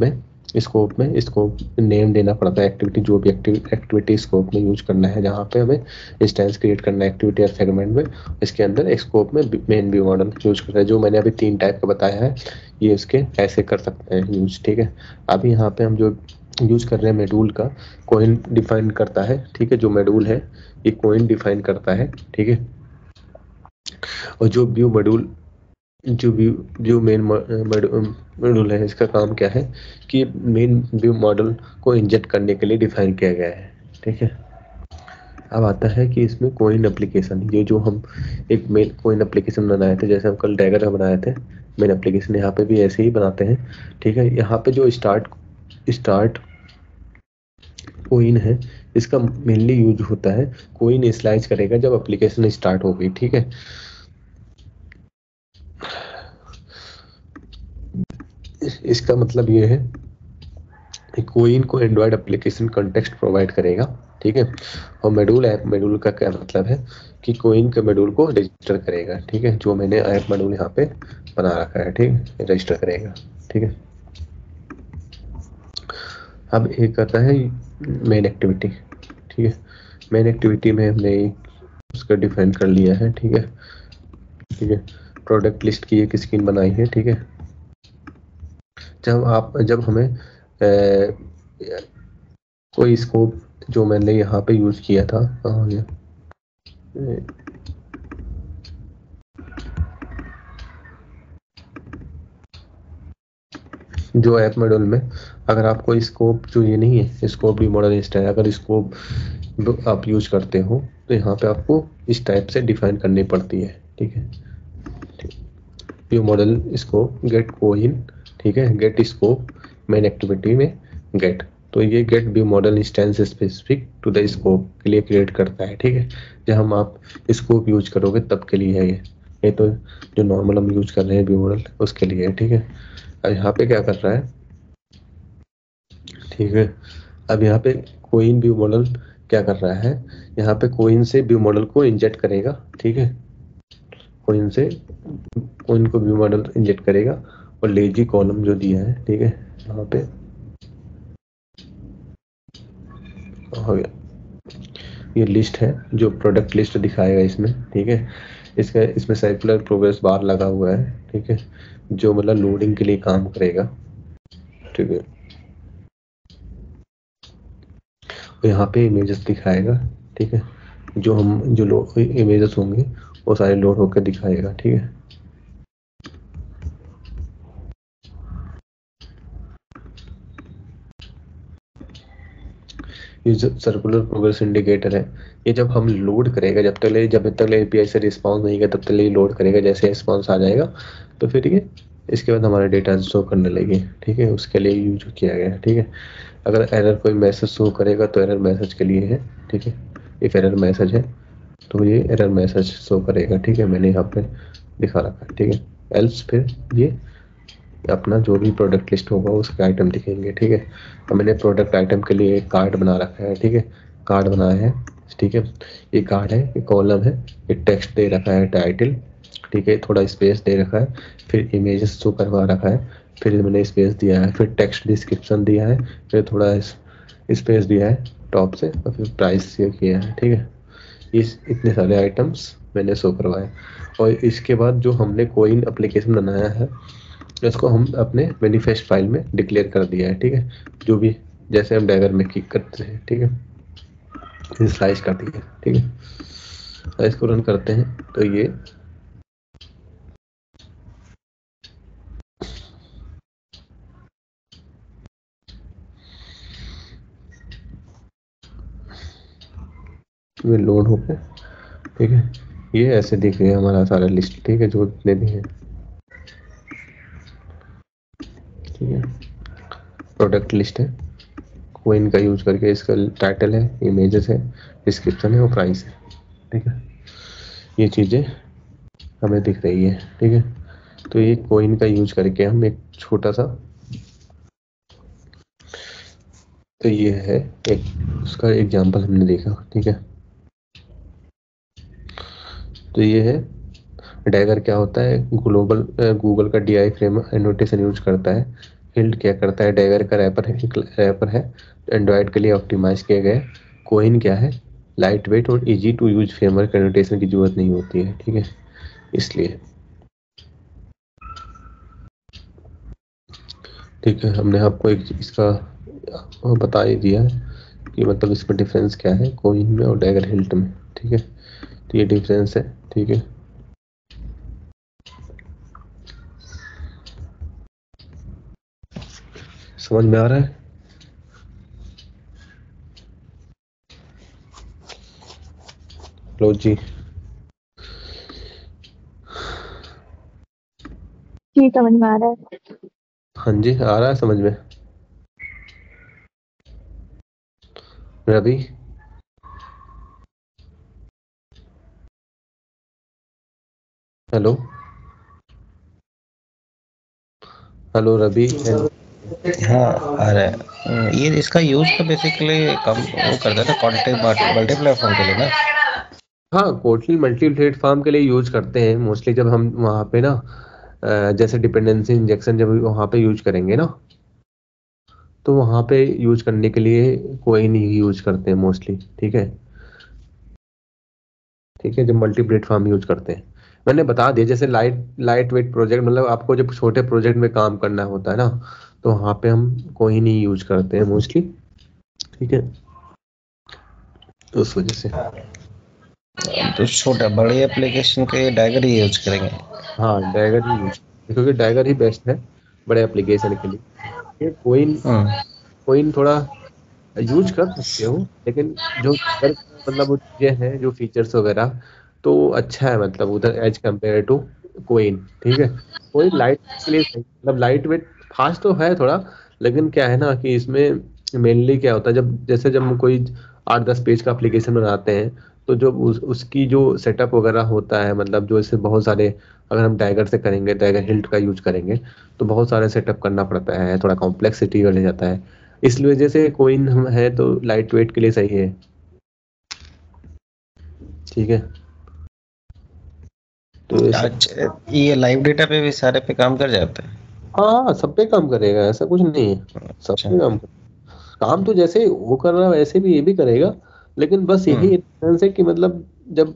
Speaker 1: नेम देना पड़ता है एक्टिविटी, जो भी एक्टिविटी स्कोप में यूज करना है, जहाँ पे हमें इंस्टेंस क्रिएट करना है एक्टिविटी और सेगमेंट में। इसके अंदर एक स्कोप में मेन व्यू मॉडल यूज करना है, जो मैंने अभी 3 टाइप का बताया है, ये इसके ऐसे कर सकते हैं यूज, ठीक है। अभी यहाँ पे हम जो यूज कर रहे हैं मॉड्यूल का, कोइन डिफाइन करता है, ठीक है। जो मॉड्यूल है ये कोइन डिफाइन करता है, ठीक है। और जो व्यू मॉड्यूल जो व्यू व्यू मेन मॉड्यूल है, इसका काम क्या है कि मेन व्यू मॉडल को इंजेक्ट करने के लिए डिफाइन किया गया है, ठीक है। अब आता है कि इसमें कोइन एप्लीकेशन, ये जो हम एक मेन कोइन एप्लीकेशन बनाए थे, जैसे हम कल डैगर का बनाए थे मेन एप्लीकेशन, यहाँ पे भी ऐसे ही बनाते हैं। ठीक है, यहाँ पे जो स्टार्ट स्टार्ट कोइन है, इसका मेनली यूज होता है, कोइन स्लाइस करेगा जब एप्लीकेशन स्टार्ट होगी। ठीक है, इसका मतलब ये है कि कोइन को एंड्रॉयड एप्लीकेशन कॉन्टेक्स्ट प्रोवाइड करेगा। ठीक है, और मॉड्यूल ऐप मॉड्यूल का क्या मतलब है कि कोइन के मॉड्यूल को रजिस्टर करेगा। ठीक है, जो मैंने ऐप मॉड्यूल यहाँ पे बना रखा है, ठीक है, रजिस्टर करेगा। ठीक है, अब एक आता है मेन एक्टिविटी। ठीक है, मेन एक्टिविटी में हमने उसका डिफाइन कर लिया है। ठीक है, ठीक है, प्रोडक्ट लिस्ट की एक स्क्रीन बनाई है। ठीक है, जब हमें कोई स्कोप जो मैंने यहाँ पे यूज किया था, कहाँ हो गया, जो ऐप मॉड्यूल में अगर आपको स्कोप जो ये नहीं है, स्कोप भी मॉडल लिस्ट है, अगर स्कोप आप यूज करते हो तो यहाँ पे आपको इस टाइप से डिफाइन करनी पड़ती है। ठीक है, view model scope get Koin. ठीक है, गेट स्कोप मेन एक्टिविटी में गेट, तो ये get view model instance specific to the scope के लिए क्रिएट करता है। ठीक है, जब हम आप स्कोप यूज करोगे तब के लिए है ये तो जो नॉर्मल हम यूज कर रहे हैं व्यू मॉडल उसके लिए है। ठीक है, अब यहाँ पे क्या कर रहा है, ठीक है, अब यहाँ पे कोइन व्यू मॉडल क्या कर रहा है, यहाँ पे कोइन से व्यू मॉडल को इंजेक्ट करेगा। ठीक है, कोइन से कोइन को व्यू मॉडल इंजेक्ट करेगा और लेजी कॉलम जो दिया है, ठीक है, यहाँ पे हो गया, ये लिस्ट है जो प्रोडक्ट लिस्ट दिखाएगा इसमें। ठीक है, इसमें सर्कुलर प्रोग्रेस बार लगा हुआ है। ठीक है, जो मतलब लोडिंग के लिए काम करेगा। ठीक है, तो यहाँ पे इमेजेस दिखाएगा। ठीक है, जो हम जो इमेजेस होंगे वो सारे लोड होकर दिखाएगा। ठीक है, ये जो सर्कुलर प्रोग्रेस इंडिकेटर है, ये जब हम लोड करेगा, जब तक एपीआई से रिस्पांस नहीं किया तब तक ये लोड करेगा। जैसे रिस्पांस आ जाएगा तो फिर ये इसके बाद हमारा डेटा शो करने लगे। ठीक है, उसके लिए यूज किया गया है। ठीक है, अगर एरर कोई मैसेज शो करेगा तो एरर मैसेज के लिए है। ठीक है, इफ एरर मैसेज है तो ये एरर मैसेज शो करेगा। ठीक है, मैंने यहाँ पे दिखा रखा है। ठीक है, एल्स फिर ये अपना जो भी प्रोडक्ट लिस्ट होगा उसके आइटम दिखेंगे। ठीक है, और मैंने प्रोडक्ट आइटम के लिए एक कार्ड बना रखा है। ठीक है, कार्ड बनाया है। ठीक है, ये कार्ड है, ये कॉलम है, ये टेक्स्ट दे रखा है टाइटल। ठीक है, थोड़ा स्पेस दे रखा है, फिर इमेजेस शो करवा रखा है, फिर मैंने स्पेस दिया है, फिर टेक्स्ट डिस्क्रिप्शन दिया है, फिर थोड़ा स्पेस दिया है टॉप से, और फिर प्राइस ये किया है। ठीक है, इस इतने सारे आइटम्स मैंने शो करवाए, और इसके बाद जो हमने कोइन एप्लीकेशन बनाया है इसको हम अपने मैनिफेस्ट फाइल में डिक्लेयर कर दिया है। ठीक है, जो भी जैसे हम डैगर में क्लिक करते हैं। ठीक है, स्लाइस कर दिया। ठीक है, स्लाइस को रन करते हैं तो ये लोड हो गया। ठीक है, ये ऐसे दिख रहा है हमारा सारा लिस्ट। ठीक है, जो जितने भी हैं। ठीक है, प्रोडक्ट लिस्ट है, कोइन का यूज करके इसका टाइटल है, इमेजेस है, डिस्क्रिप्शन है और प्राइस है। ठीक है, ये चीज़ें हमें दिख रही है। ठीक है, तो ये कोइन का यूज करके हम एक छोटा सा, तो ये है एक उसका एग्जांपल हमने देखा। ठीक है, तो ये है डैगर क्या होता है, गूगल का डीआई फ्रेम एनोटेशन यूज करता है। हिल्ड क्या करता है, डैगर का रैपर है एंड्रॉयड के लिए ऑप्टिमाइज किया गया है। कोइन क्या है, लाइट वेट और easy to use framework, annotation की जरूरत नहीं होती है। ठीक है, इसलिए ठीक है, हमने आपको एक इसका बता ही दिया है कि मतलब इसमें डिफरेंस क्या है कोइन में और डैगर हिल्ट में। ठीक है, तो ये डिफरेंस है। ठीक है, समझ में आ रहा है। लो जी।
Speaker 2: जी समझ में आ रहा है।
Speaker 1: हाँ जी, आ रहा है समझ में। Ravi, hello hello Ravi, hello.
Speaker 3: हाँ आ रहा है। ये इसका यूज तो बेसिकली कम वो करता था कंटेंट मल्टी प्लेटफॉर्म के लिए ना।
Speaker 1: हाँ, कोटली मल्टी प्लेटफॉर्म के लिए यूज करते हैं मोस्टली, जब हम वहाँ पे ना जैसे डिपेंडेंसी इंजेक्शन जब वहाँ पे यूज करेंगे ना, तो वहाँ पे यूज करने के लिए कोई नहीं यूज करते हैं मोस्टली। ठीक है, ठीक है, जब मल्टी प्लेटफॉर्म यूज करते हैं। मैंने बता दिया, जैसे लाइट लाइट वेट प्रोजेक्ट, मतलब आपको जब छोटे प्रोजेक्ट में काम करना होता है ना, तो वहाँ पे हम कोई नहीं यूज करते हैं मोस्टली। ठीक है, तो उस वजह से।
Speaker 3: तो छोटा बड़े एप्लीकेशन के डायगर ही यूज करेंगे।
Speaker 1: हाँ, डैगर ही यूज, क्योंकि डैगर ही बेस्ट है बड़े एप्लीकेशन के लिए। ये कोइन, कोइन थोड़ा यूज कर सकते हो, लेकिन जो डैगर मतलब वो चीजें हैं जो फीचर्स वगैरह, तो अच्छा है मतलब उधर एज कम्पेयर टू कोइन। ठीक है, कोइन लाइट के लिए सही, मतलब लाइट वेट फास्ट तो है थोड़ा, लेकिन क्या है ना कि इसमें मेनली क्या होता है, जब जैसे जब हम कोई 8-10 पेज का एप्लीकेशन बनाते हैं, तो जो उसकी जो सेटअप वगैरह होता है, मतलब जो इससे बहुत सारे, अगर हम टाइगर से करेंगे, टाइगर हिल्ट का यूज करेंगे, तो बहुत सारे सेटअप करना पड़ता है, थोड़ा कॉम्प्लेक्सिटी बढ़ जाता है। इसलिए वजह से कोइन हम है तो लाइट वेट के लिए सही है। ठीक है, तो ये सब।
Speaker 3: अच्छा, ये लाइव डेटा पे भी सारे पे काम कर जाता है।
Speaker 1: हाँ, सब पे काम करेगा, ऐसा कुछ नहीं है, सब
Speaker 3: अच्छा।
Speaker 1: पे काम कर, काम तो जैसे वो कर रहा है वैसे भी ये भी करेगा, लेकिन बस यही डिफरेंस है कि मतलब जब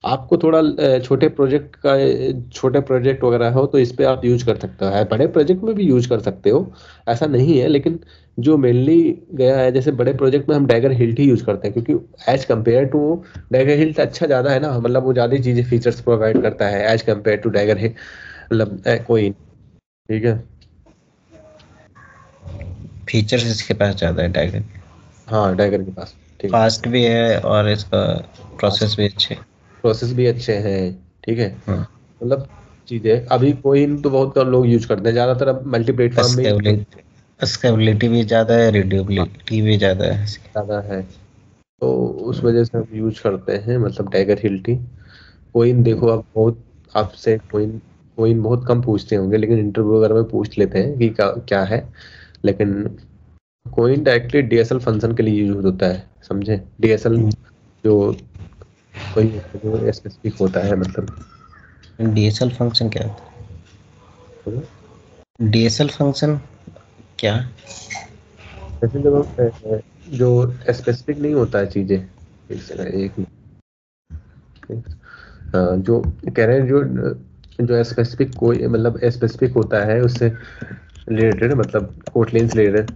Speaker 1: आपको थोड़ा छोटे प्रोजेक्ट वगैरह हो तो इस पे आप यूज कर सकते हो, है बड़े प्रोजेक्ट में भी यूज कर सकते हो, ऐसा नहीं है, लेकिन जो मेनली गया है, जैसे बड़े प्रोजेक्ट में हम डैगर हिल्ट ही यूज करते हैं, क्योंकि as compare to Dagger Hilt अच्छा ज्यादा है ना, मतलब वो ज्यादा चीजें फीचर्स प्रोवाइड करता है as compare to Dagger Hilt, मतलब कोई। ठीक है,
Speaker 3: फीचर्स इसके पास ज्यादा है टाइगर।
Speaker 1: हाँ डैगर के पास। ठीक है,
Speaker 3: फास्ट भी है और इसका प्रोसेस भी अच्छे।
Speaker 1: प्रोसेस भी अच्छे हैं। ठीक है,
Speaker 3: हाँ,
Speaker 1: मतलब चीजें अभी कोइन तो बहुत कम लोग यूज करते हैं, ज्यादातर अब मल्टी प्लेटफॉर्म में
Speaker 3: स्केलेबिलिटी भी ज्यादा है, रीडेबिलिटी भी ज्यादा है इसकी।
Speaker 1: ज्यादा है, तो उस वजह से हम यूज करते हैं, मतलब टाइगर हिल टी। कोइन देखो, आप बहुत, आपसे कोइन कोइन बहुत कम पूछते होंगे, लेकिन इंटरव्यू वगैरह में पूछ लेते हैं कि क्या क्या है, लेकिन कोइन डायरेक्टली डीएसएल फंक्शन के लिए यूज होता है, समझे? डीएसएल जो कोई जो स्पेसिफिक होता है, मतलब
Speaker 3: डीएसएल फंक्शन क्या है? डीएसएल फंक्शन क्या?
Speaker 1: जैसे जब जो स्पेसिफिक नहीं होता है चीजें, एक सेकंड, एक मिनट। जो कह रहे हैं, जो स्पेसिफिक कोई मतलब स्पेसिफिक होता है उससे रिलेटेड, मतलब कोटलिन से रिलेटेड,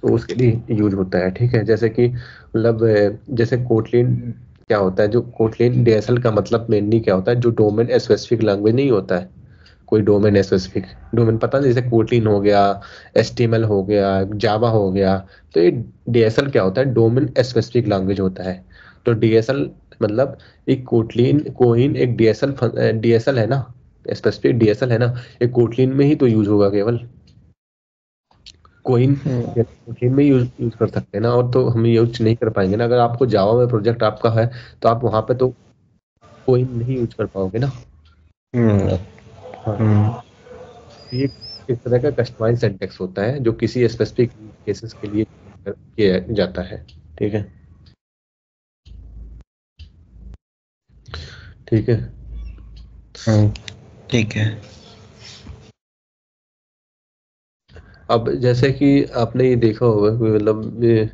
Speaker 1: तो उसके लिए यूज होता है। ठीक है, जैसे कि मतलब जैसे कोटलिन क्या होता है, जो कोटलिन डीएसएल का मतलब मेनली क्या होता है, जो डोमेन स्पेसिफिक लैंग्वेज नहीं होता है, कोई डोमेन स्पेसिफिक, डोमेन पता नहीं, जैसे कोटलिन हो गया, एचटीएमएल हो गया, जावा हो गया, तो ये डीएसएल क्या होता है, डोमेन स्पेसिफिक लैंग्वेज होता है। तो डीएसएल मतलब एक कोटलिन कोइन एक डीएसएल डीएसएल है ना, स्पेसिफिक डीएसएल है ना, एक कोटलिन में ही तो यूज होगा केवल, कोइन कोटलिन में यूज कर सकते हैं ना, और तो हम यूज नहीं कर पाएंगे ना, अगर आपको जावा में प्रोजेक्ट आपका है, तो आप वहां पे तो कोइन नहीं यूज कर पाओगे ना।
Speaker 3: हम्म।
Speaker 1: हाँ,
Speaker 3: हम्म।
Speaker 1: ये एक तरह का कस्टमाइज सिंटेक्स होता है जो किसी स्पेसिफिक केसेस के लिए किया जाता है। ठीक है, ठीक है।
Speaker 3: हम्म, ठीक है।
Speaker 1: अब जैसे कि आपने ये देखा होगा कि मतलब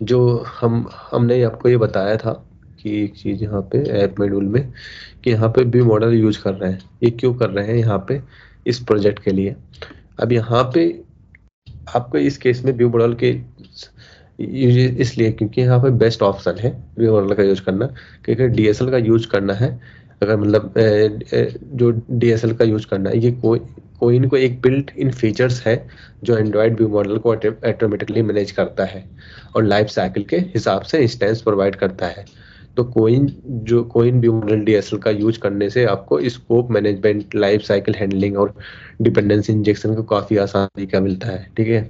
Speaker 1: जो हमने आपको ये बताया था कि एक चीज यहाँ पे ऐप मॉड्यूल में, कि यहाँ पे व्यू मॉडल यूज कर रहे हैं, ये क्यों कर रहे हैं यहाँ पे, इस प्रोजेक्ट के लिए। अब यहाँ पे आपको इस केस में व्यू मॉडल के इसलिए क्योंकि यहाँ पे बेस्ट ऑप्शन है व्यू मॉडल का यूज करना, क्योंकि डीएसएल का यूज करना है, अगर मतलब जो डीएसएल का यूज करना है, ये कोइन को एक बिल्ट इन फीचर्स है जो एंड्रॉयड व्यू मॉडल को ऑटोमेटिकली मैनेज करता है और लाइफ साइकिल के हिसाब से इंस्टेंस प्रोवाइड करता है। तो कोइन व्यू मॉडल डीएसएल का यूज करने से आपको scope management, life cycle handling और डिपेंडेंसी इंजेक्शन को काफी आसान तरीका मिलता है। ठीक है,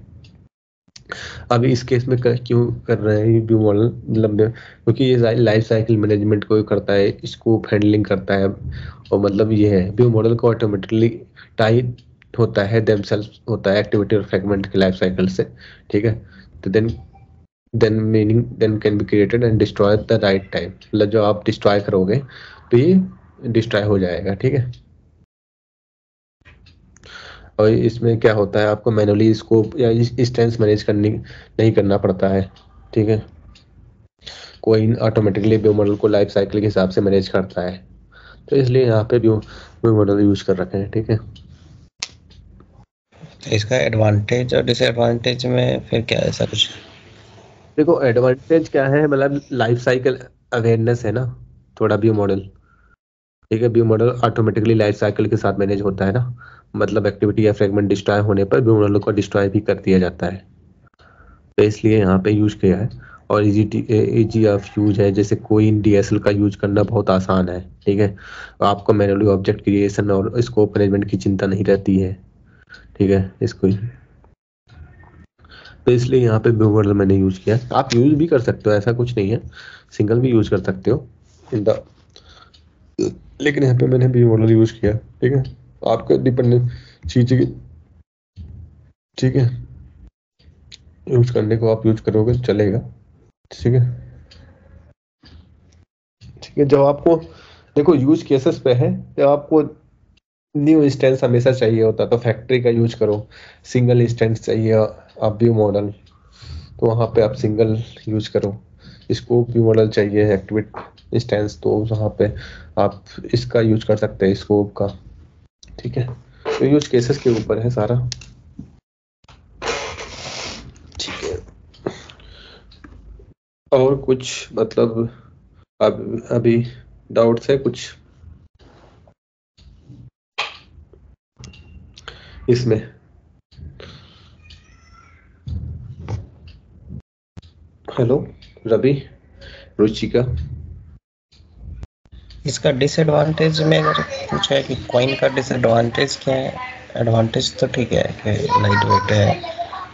Speaker 1: अभी इस केस में क्यों कर रहे हैं ये व्यू मॉडल, मतलब क्योंकि ये लाइफ साइकिल मैनेजमेंट को करता है, स्कोप हैंडलिंग करता है, और मतलब ये है व्यू मॉडल को ऑटोमेटिकली टाई होता है देमसेल्फ होता है एक्टिविटी और फ्रेगमेंट के लाइफ साइकिल से। ठीक है, तो then can be created and destroy at the right time, मतलब जो आप डिस्ट्रॉय करोगे तो ये डिस्ट्रॉय हो जाएगा। ठीक है, और इसमें क्या होता है, आपको मैनुअली स्कोप या इंस्टेंस मैनेज नहीं करना पड़ता है। ठीक है, कोई ऑटोमेटिकली व्यू मॉडल को लाइफ साइकिल के हिसाब से मैनेज करता है, तो इसलिए यहाँ पे व्यू मॉडल यूज कर रखे हैं। ठीक है,
Speaker 3: इसका एडवांटेज और डिसएडवांटेज में फिर क्या ऐसा कुछ?
Speaker 1: देखो एडवांटेज क्या है, मतलब लाइफ साइकिल अवेयरनेस है ना थोड़ा व्यू मॉडल। ठीक है, view model automatically life cycle के साथ मैनेज होता है ना, मतलब एक्टिविटी या फ्रेगमेंट डिस्ट्रॉय होने पर व्यू मॉडल को डिस्ट्रॉय भी कर दिया जाता है, तो इसलिए यहाँ पे यूज किया है। और इजी ऑफ यूज है, जैसे कोई डीएसएल का यूज करना बहुत आसान है। ठीक है, आपको मैनुअली ऑब्जेक्ट क्रिएशन और स्कोप मैनेजमेंट की चिंता नहीं रहती है। ठीक है, इसको तो इसलिए यहाँ पे व्यू मॉडल मैंने यूज किया। आप यूज भी कर सकते हो, ऐसा कुछ नहीं है, सिंगल भी यूज कर सकते हो इन द, लेकिन यहाँ पे मैंने व्यू मॉडल यूज किया। ठीक है, आपका डिपेंडेंट चीज, ठीक है, यूज करने को आप यूज करोगे तो चलेगा। ठीक है, ठीक है, जब आपको देखो यूज केसेस पे है, जब आपको न्यू इंस्टेंस हमेशा चाहिए होता है तो फैक्ट्री का यूज करो, सिंगल इंस्टेंस चाहिए आप व्यू मॉडल तो वहाँ पे आप सिंगल यूज करो, स्कोप व्यू मॉडल चाहिए एक्टिवेट इंस्टेंस तो वहाँ पे आप इसका यूज कर सकते हैं, स्कोप का। ठीक है, तो यूज केसेस के ऊपर है सारा। ठीक है, और कुछ मतलब अब अभी डाउट्स है कुछ इसमें? हेलो रवि, रुचिका।
Speaker 3: इसका डिसएडवांटेज में अगर पूछा है कि कॉइन का डिसएडवांटेज क्या है, एडवांटेज तो ठीक है कि लाइट वेट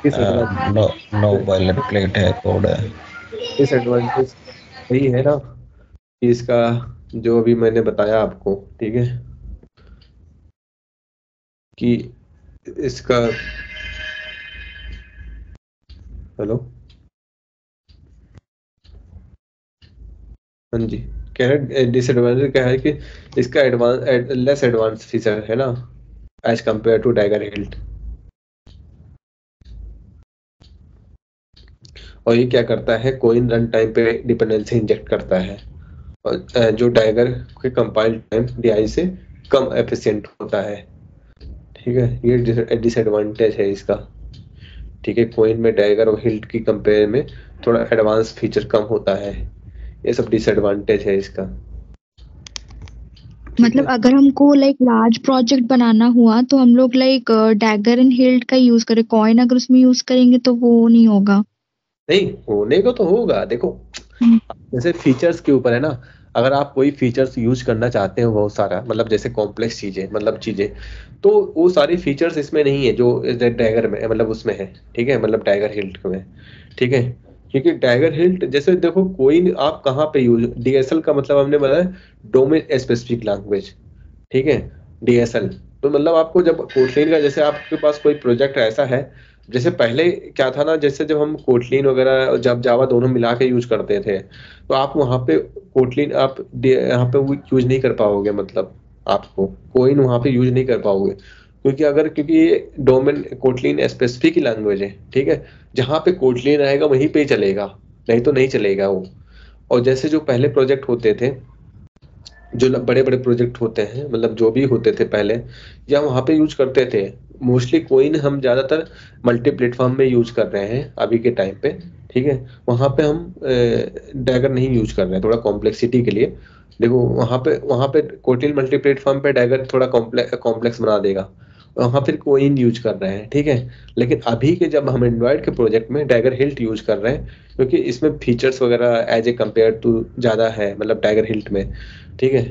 Speaker 1: किस
Speaker 3: है, नो बॉयलर प्लेट है, कोड है।
Speaker 1: डिसएडवांटेज यही है ना कि इसका जो अभी मैंने बताया आपको, ठीक है, कि इसका, हेलो, हाँ जी, कह रहे डिसएडवांटेज क्या है कि इसका लेस एडवांस फीचर है ना as compare to Dagger Hilt. और ये क्या करता है, कोइन रन टाइम पे डिपेंडेंसी इंजेक्ट करता है, और जो टाइगर के कंपाइल टाइम डीआई से कम एफिशिएंट होता है। ठीक है, ये डिसएडवांटेज है इसका। ठीक है, कोइन में टाइगर और हिल्ट की कंपेयर में थोड़ा एडवांस फीचर कम होता है, ये सब डिसएडवांटेज है इसका।
Speaker 2: मतलब अगर हमको लाइक लार्ज प्रोजेक्ट बनाना हुआ तो हम लोग लाइक डैगर एंड हिल्ट का यूज करें, कॉइन अगर उसमें यूज करेंगे तो वो नहीं होगा।
Speaker 1: नहीं होने को तो होगा, देखो
Speaker 2: हम्म,
Speaker 1: जैसे फीचर्स के ऊपर है ना, अगर आप कोई फीचर्स यूज करना चाहते हो बहुत सारा, मतलब जैसे कॉम्प्लेक्स चीजें, मतलब चीजें, तो वो सारी फीचर्स इसमें नहीं है जो टाइगर में मतलब उसमें है। ठीक है, मतलब टाइगर हिल्ट में। ठीक है, क्योंकि टाइगर हिल्ट जैसे देखो कोई आप कहाँ पे यूज, डीएसएल का मतलब हमने बताया डोमेन स्पेसिफिक लैंग्वेज। ठीक है, डीएसएल तो मतलब आपको जब कोटलिन का, जैसे आपके पास कोई प्रोजेक्ट ऐसा है, जैसे पहले क्या था ना, जैसे जब हम कोटलिन वगैरह और जब जावा दोनों मिला के यूज करते थे, तो आप वहाँ पे कोटलिन आप यहाँ पे वो यूज नहीं कर पाओगे, मतलब आपको कोइन वहाँ पे यूज नहीं कर पाओगे, क्योंकि ये डोमेन कोटलिन स्पेसिफिक ही लैंग्वेज है। ठीक है, जहाँ पे कोटलिन रहेगा वहीं पे ही चलेगा, नहीं तो नहीं चलेगा वो। और जैसे जो पहले प्रोजेक्ट होते थे, जो बड़े बड़े प्रोजेक्ट होते हैं, मतलब जो भी होते थे पहले, या वहाँ पे यूज करते थे, मोस्टली कोइन हम ज्यादातर मल्टी प्लेटफॉर्म में यूज कर रहे हैं अभी के टाइम पे। ठीक है, वहाँ पे हम डैगर नहीं यूज कर रहे हैं थोड़ा कॉम्प्लेक्सिटी के लिए। देखो वहाँ पे कोटिल मल्टी प्लेटफॉर्म पे डैगर थोड़ा कॉम्प्लेक्स बना देगा, वहाँ फिर कोइन यूज कर रहे हैं, ठीक है। लेकिन अभी के जब हम एंड्रॉइड के प्रोजेक्ट में टाइगर हिल्ट यूज कर रहे हैं, क्योंकि इसमें फीचर्स वगैरह एज ए कम्पेयर टू ज़्यादा है, मतलब टाइगर हिल्ट में, ठीक है।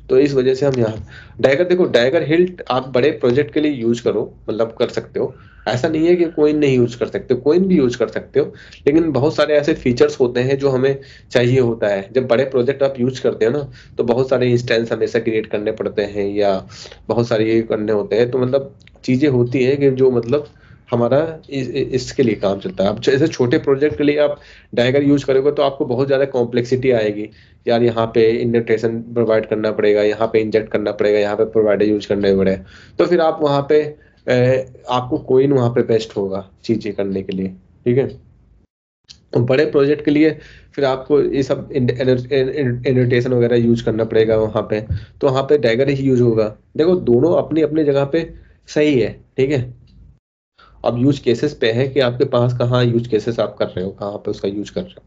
Speaker 1: तो इस वजह से हम यहाँ देखो डायगर हिल्ट आप बड़े प्रोजेक्ट के लिए यूज करो, मतलब कर सकते हो। ऐसा नहीं है कि कोइन नहीं यूज कर सकते, कोइन भी यूज कर सकते हो। लेकिन बहुत सारे ऐसे फीचर्स होते हैं जो हमें चाहिए होता है। जब बड़े प्रोजेक्ट आप यूज करते हो ना, तो बहुत सारे इंस्टेंस हमेशा क्रिएट करने पड़ते हैं, या बहुत सारे ये करने होते हैं। तो मतलब चीजें होती है कि जो मतलब हमारा इसके लिए काम चलता है। अब जैसे छोटे प्रोजेक्ट के लिए आप डायगर यूज करोगे तो आपको बहुत ज्यादा कॉम्प्लेक्सिटी आएगी। यार यहाँ पे इंडेंटेशन प्रोवाइड करना पड़ेगा, यहाँ पे इंजेक्ट करना पड़ेगा, यहाँ पे प्रोवाइडर यूज करने पड़ेगा। तो फिर आप वहाँ पे आपको कोइन वहाँ पे बेस्ट होगा चीजें करने के लिए, ठीक है। और बड़े प्रोजेक्ट के लिए फिर आपको ये सब एनोटेशन वगैरह यूज करना पड़ेगा वहाँ पे। तो वहाँ पे डैगर ही यूज होगा। देखो दोनों अपनी अपनी जगह पे सही है, ठीक है। अब यूज केसेस पे है कि आपके पास कहाँ यूज केसेस आप कर रहे हो, कहाँ पे उसका यूज कर रहे हो।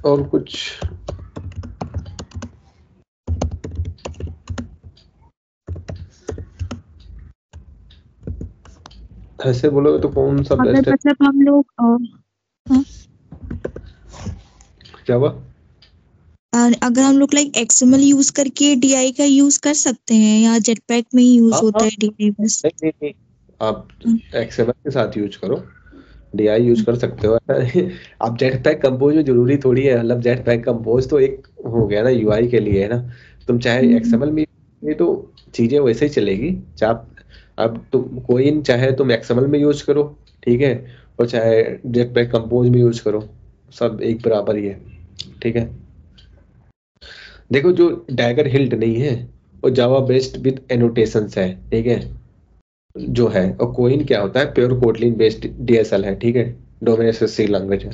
Speaker 1: और कुछ ऐसे बोलोगे तो कौन सा
Speaker 2: अगर
Speaker 1: बेस्ट है?
Speaker 2: मतलब हम लोग हाँ,
Speaker 1: क्या हुआ?
Speaker 2: अगर हम लोग लाइक एक्सएमएल यूज करके डीआई का यूज कर सकते हैं, या जेटपैक में ही यूज
Speaker 1: हाँ
Speaker 2: होता
Speaker 1: हाँ,
Speaker 2: है डीआई बस?
Speaker 1: नहीं नहीं नहीं, आप एक्सएमएल के साथ यूज करो, डीआई यूज कर सकते हो। ऐसा नहीं, आप जेट पैक कंपोज में जरूरी थोड़ी है, मतलब जेट पैक कंपोज तो एक हो गया ना यूआई के लिए, है ना। तुम चाहे
Speaker 2: हम्म,
Speaker 1: एक्सएमएल में ये तो चीजें वैसे ही चलेगी। चाहे अब तुम कोई चाहे तुम एक्सएमएल में यूज करो, ठीक है, और चाहे जेट पैक कंपोज में यूज करो, सब एक बराबर ही है, ठीक है। देखो जो डैगर हिल्ट नहीं है, वो जावा बेस्ड विद एनोटेशंस है, ठीक है, जो है। और कोइन क्या होता है, प्योर कोटलिन बेस्ड डीएसएल है, ठीक है, डोमेन स्पेसिफिक लैंग्वेज है,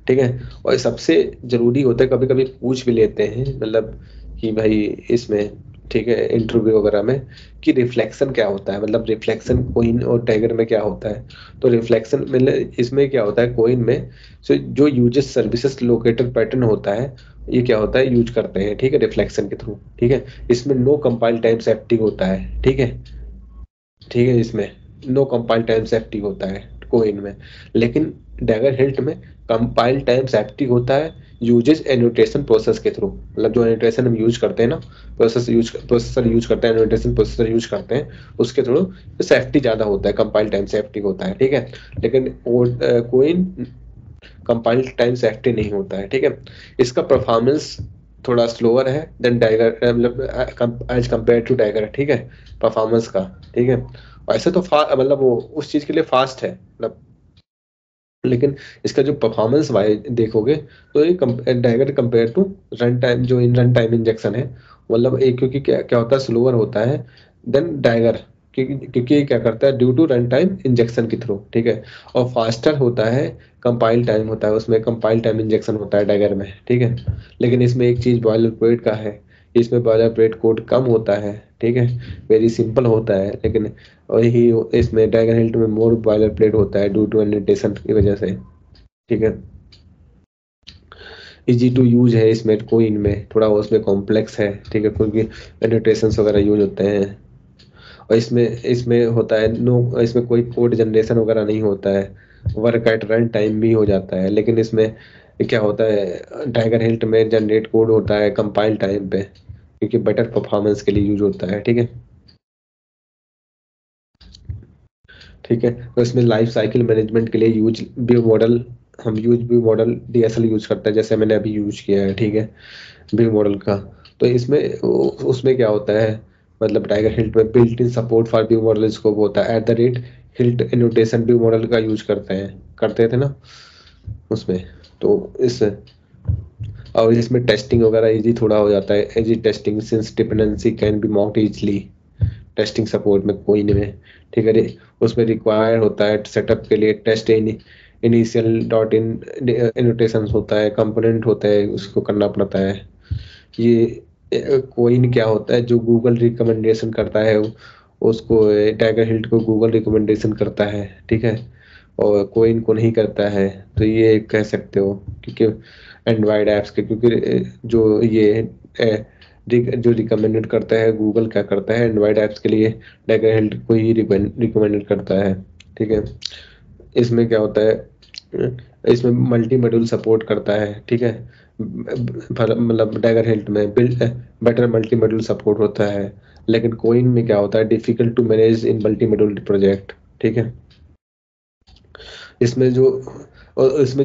Speaker 1: ठीक है। और सबसे जरूरी होता है, कभी कभी पूछ भी लेते हैं, मतलब कि भाई इसमें, ठीक है, इंटरव्यू वगैरह में, कि रिफ्लेक्शन क्या होता है, मतलब रिफ्लेक्शन कोइन और टाइगर में क्या होता है। तो रिफ्लेक्शन मतलब इसमें क्या होता है, कोइन में जो यूजेस सर्विसेज लोकेटर पैटर्न होता है, ये क्या होता है यूज करते हैं, ठीक है, रिफ्लेक्शन के थ्रू, ठीक है। इसमें नो कंपाइल टाइम सेफ्टी होता है, ठीक है, ठीक है। इसमें नो कंपाइल टाइम सेफ्टी होता है कोइन में। लेकिन डैगर हिल्ट में कंपाइल टाइम सेफ्टी होता है यूजेस एनोटेशन प्रोसेस के थ्रू, मतलब जो एनोटेशन हम यूज करते हैं ना, प्रोसेसर यूज करते हैं, एनोटेशन प्रोसेसर यूज करते हैं, उसके थ्रू सेफ्टी ज्यादा होता है, कंपाइल टाइम सेफ्टी होता है, ठीक है। लेकिन कोइन कंपाइल टाइम सेफ्टी नहीं होता है, ठीक है। इसका परफॉर्मेंस थोड़ा स्लोअर है देन टाइगर, मतलब एज कम्पेयर टू टाइगर, ठीक है, परफॉर्मेंस का, ठीक है। वैसे तो मतलब वो उस चीज के लिए फास्ट है, मतलब, लेकिन इसका जो परफॉर्मेंस वाइज देखोगे, तो ये Dagger compare to run time, जो इन रन टाइम इंजेक्शन है, मतलब एक, क्योंकि क्या क्या होता है, स्लोअर होता है देन टाइगर, क्योंकि ये क्या करता है due to run time injection के थ्रू, ठीक है। और फास्टर होता है, कंपाइल टाइम होता है, उसमें कंपाइल टाइम इंजेक्शन होता है टाइगर में, ठीक है। लेकिन इसमें एक चीज बॉयलर प्लेट का है, इसमें बॉयलर प्लेट कोड कम होता है, ठीक है, वेरी सिंपल होता है। लेकिन वही इसमें टाइगर हिल्ट में मोर बॉयलर प्लेट होता है ड्यू टू एनिटेशन की वजह से, ठीक है। इजी टू यूज है इसमें, कोई इनमें थोड़ा उसमें कॉम्प्लेक्स है, ठीक है, क्योंकि एनिटेशंस वगैरह यूज होते हैं। और इसमें इसमें होता है नो, इसमें कोई कोड जनरेशन वगैरह नहीं होता है, वर्क एट रन टाइम भी हो जाता है। लेकिन इसमें क्या होता है, टाइगर हिल्ट में जनरेट कोड होता है कंपाइल टाइम पे, क्योंकि बेटर परफॉर्मेंस के लिए यूज होता है, ठीक है, ठीक है। तो इसमें लाइफ साइकिल मैनेजमेंट के लिए यूज व्यू मॉडल, हम use view model DSL use करते हैं, जैसे मैंने अभी यूज किया है, ठीक है, व्यू मॉडल का। तो इसमें उसमें क्या होता है, मतलब टाइगर हिल्ट में built in support for view model scope होता है, at the rate hilt annotation view model का यूज करते हैं, करते थे ना उसमें। तो इस, और इसमें टेस्टिंग वगैरह इजी थोड़ा हो जाता है, easy testing since dependency can be mocked easily, testing support में कोई नहीं है, ठीक है। उसमें रिक्वायर होता है सेटअप के लिए test initial dot in annotation होता है, कंपोनेंट होता है, उसको करना पड़ता है। ये कोइन क्या होता है, जो गूगल रिकमेंडेशन करता है, उसको टाइगर हिल्ट को गूगल रिकमेंडेशन करता है, ठीक है। और कोइन को नहीं करता है, तो ये कह सकते हो क्योंकि एंड्रॉयड ऐप्स के, क्योंकि जो ये जो रिकमेंडेड करता है गूगल, क्या करता है एंड्रॉयड ऐप्स के लिए डैगर हिल्ट को ही रिकमेंडेड करता है। ठीक है, इसमें क्या होता है, इसमें मल्टी मॉड्यूल सपोर्ट करता है। ठीक है, मतलब डैगर हिल्ट में build better multi module support होता है, लेकिन कोइन में क्या होता है, difficult to manage in multi module project. ठीक है, इसमें जो और इसमें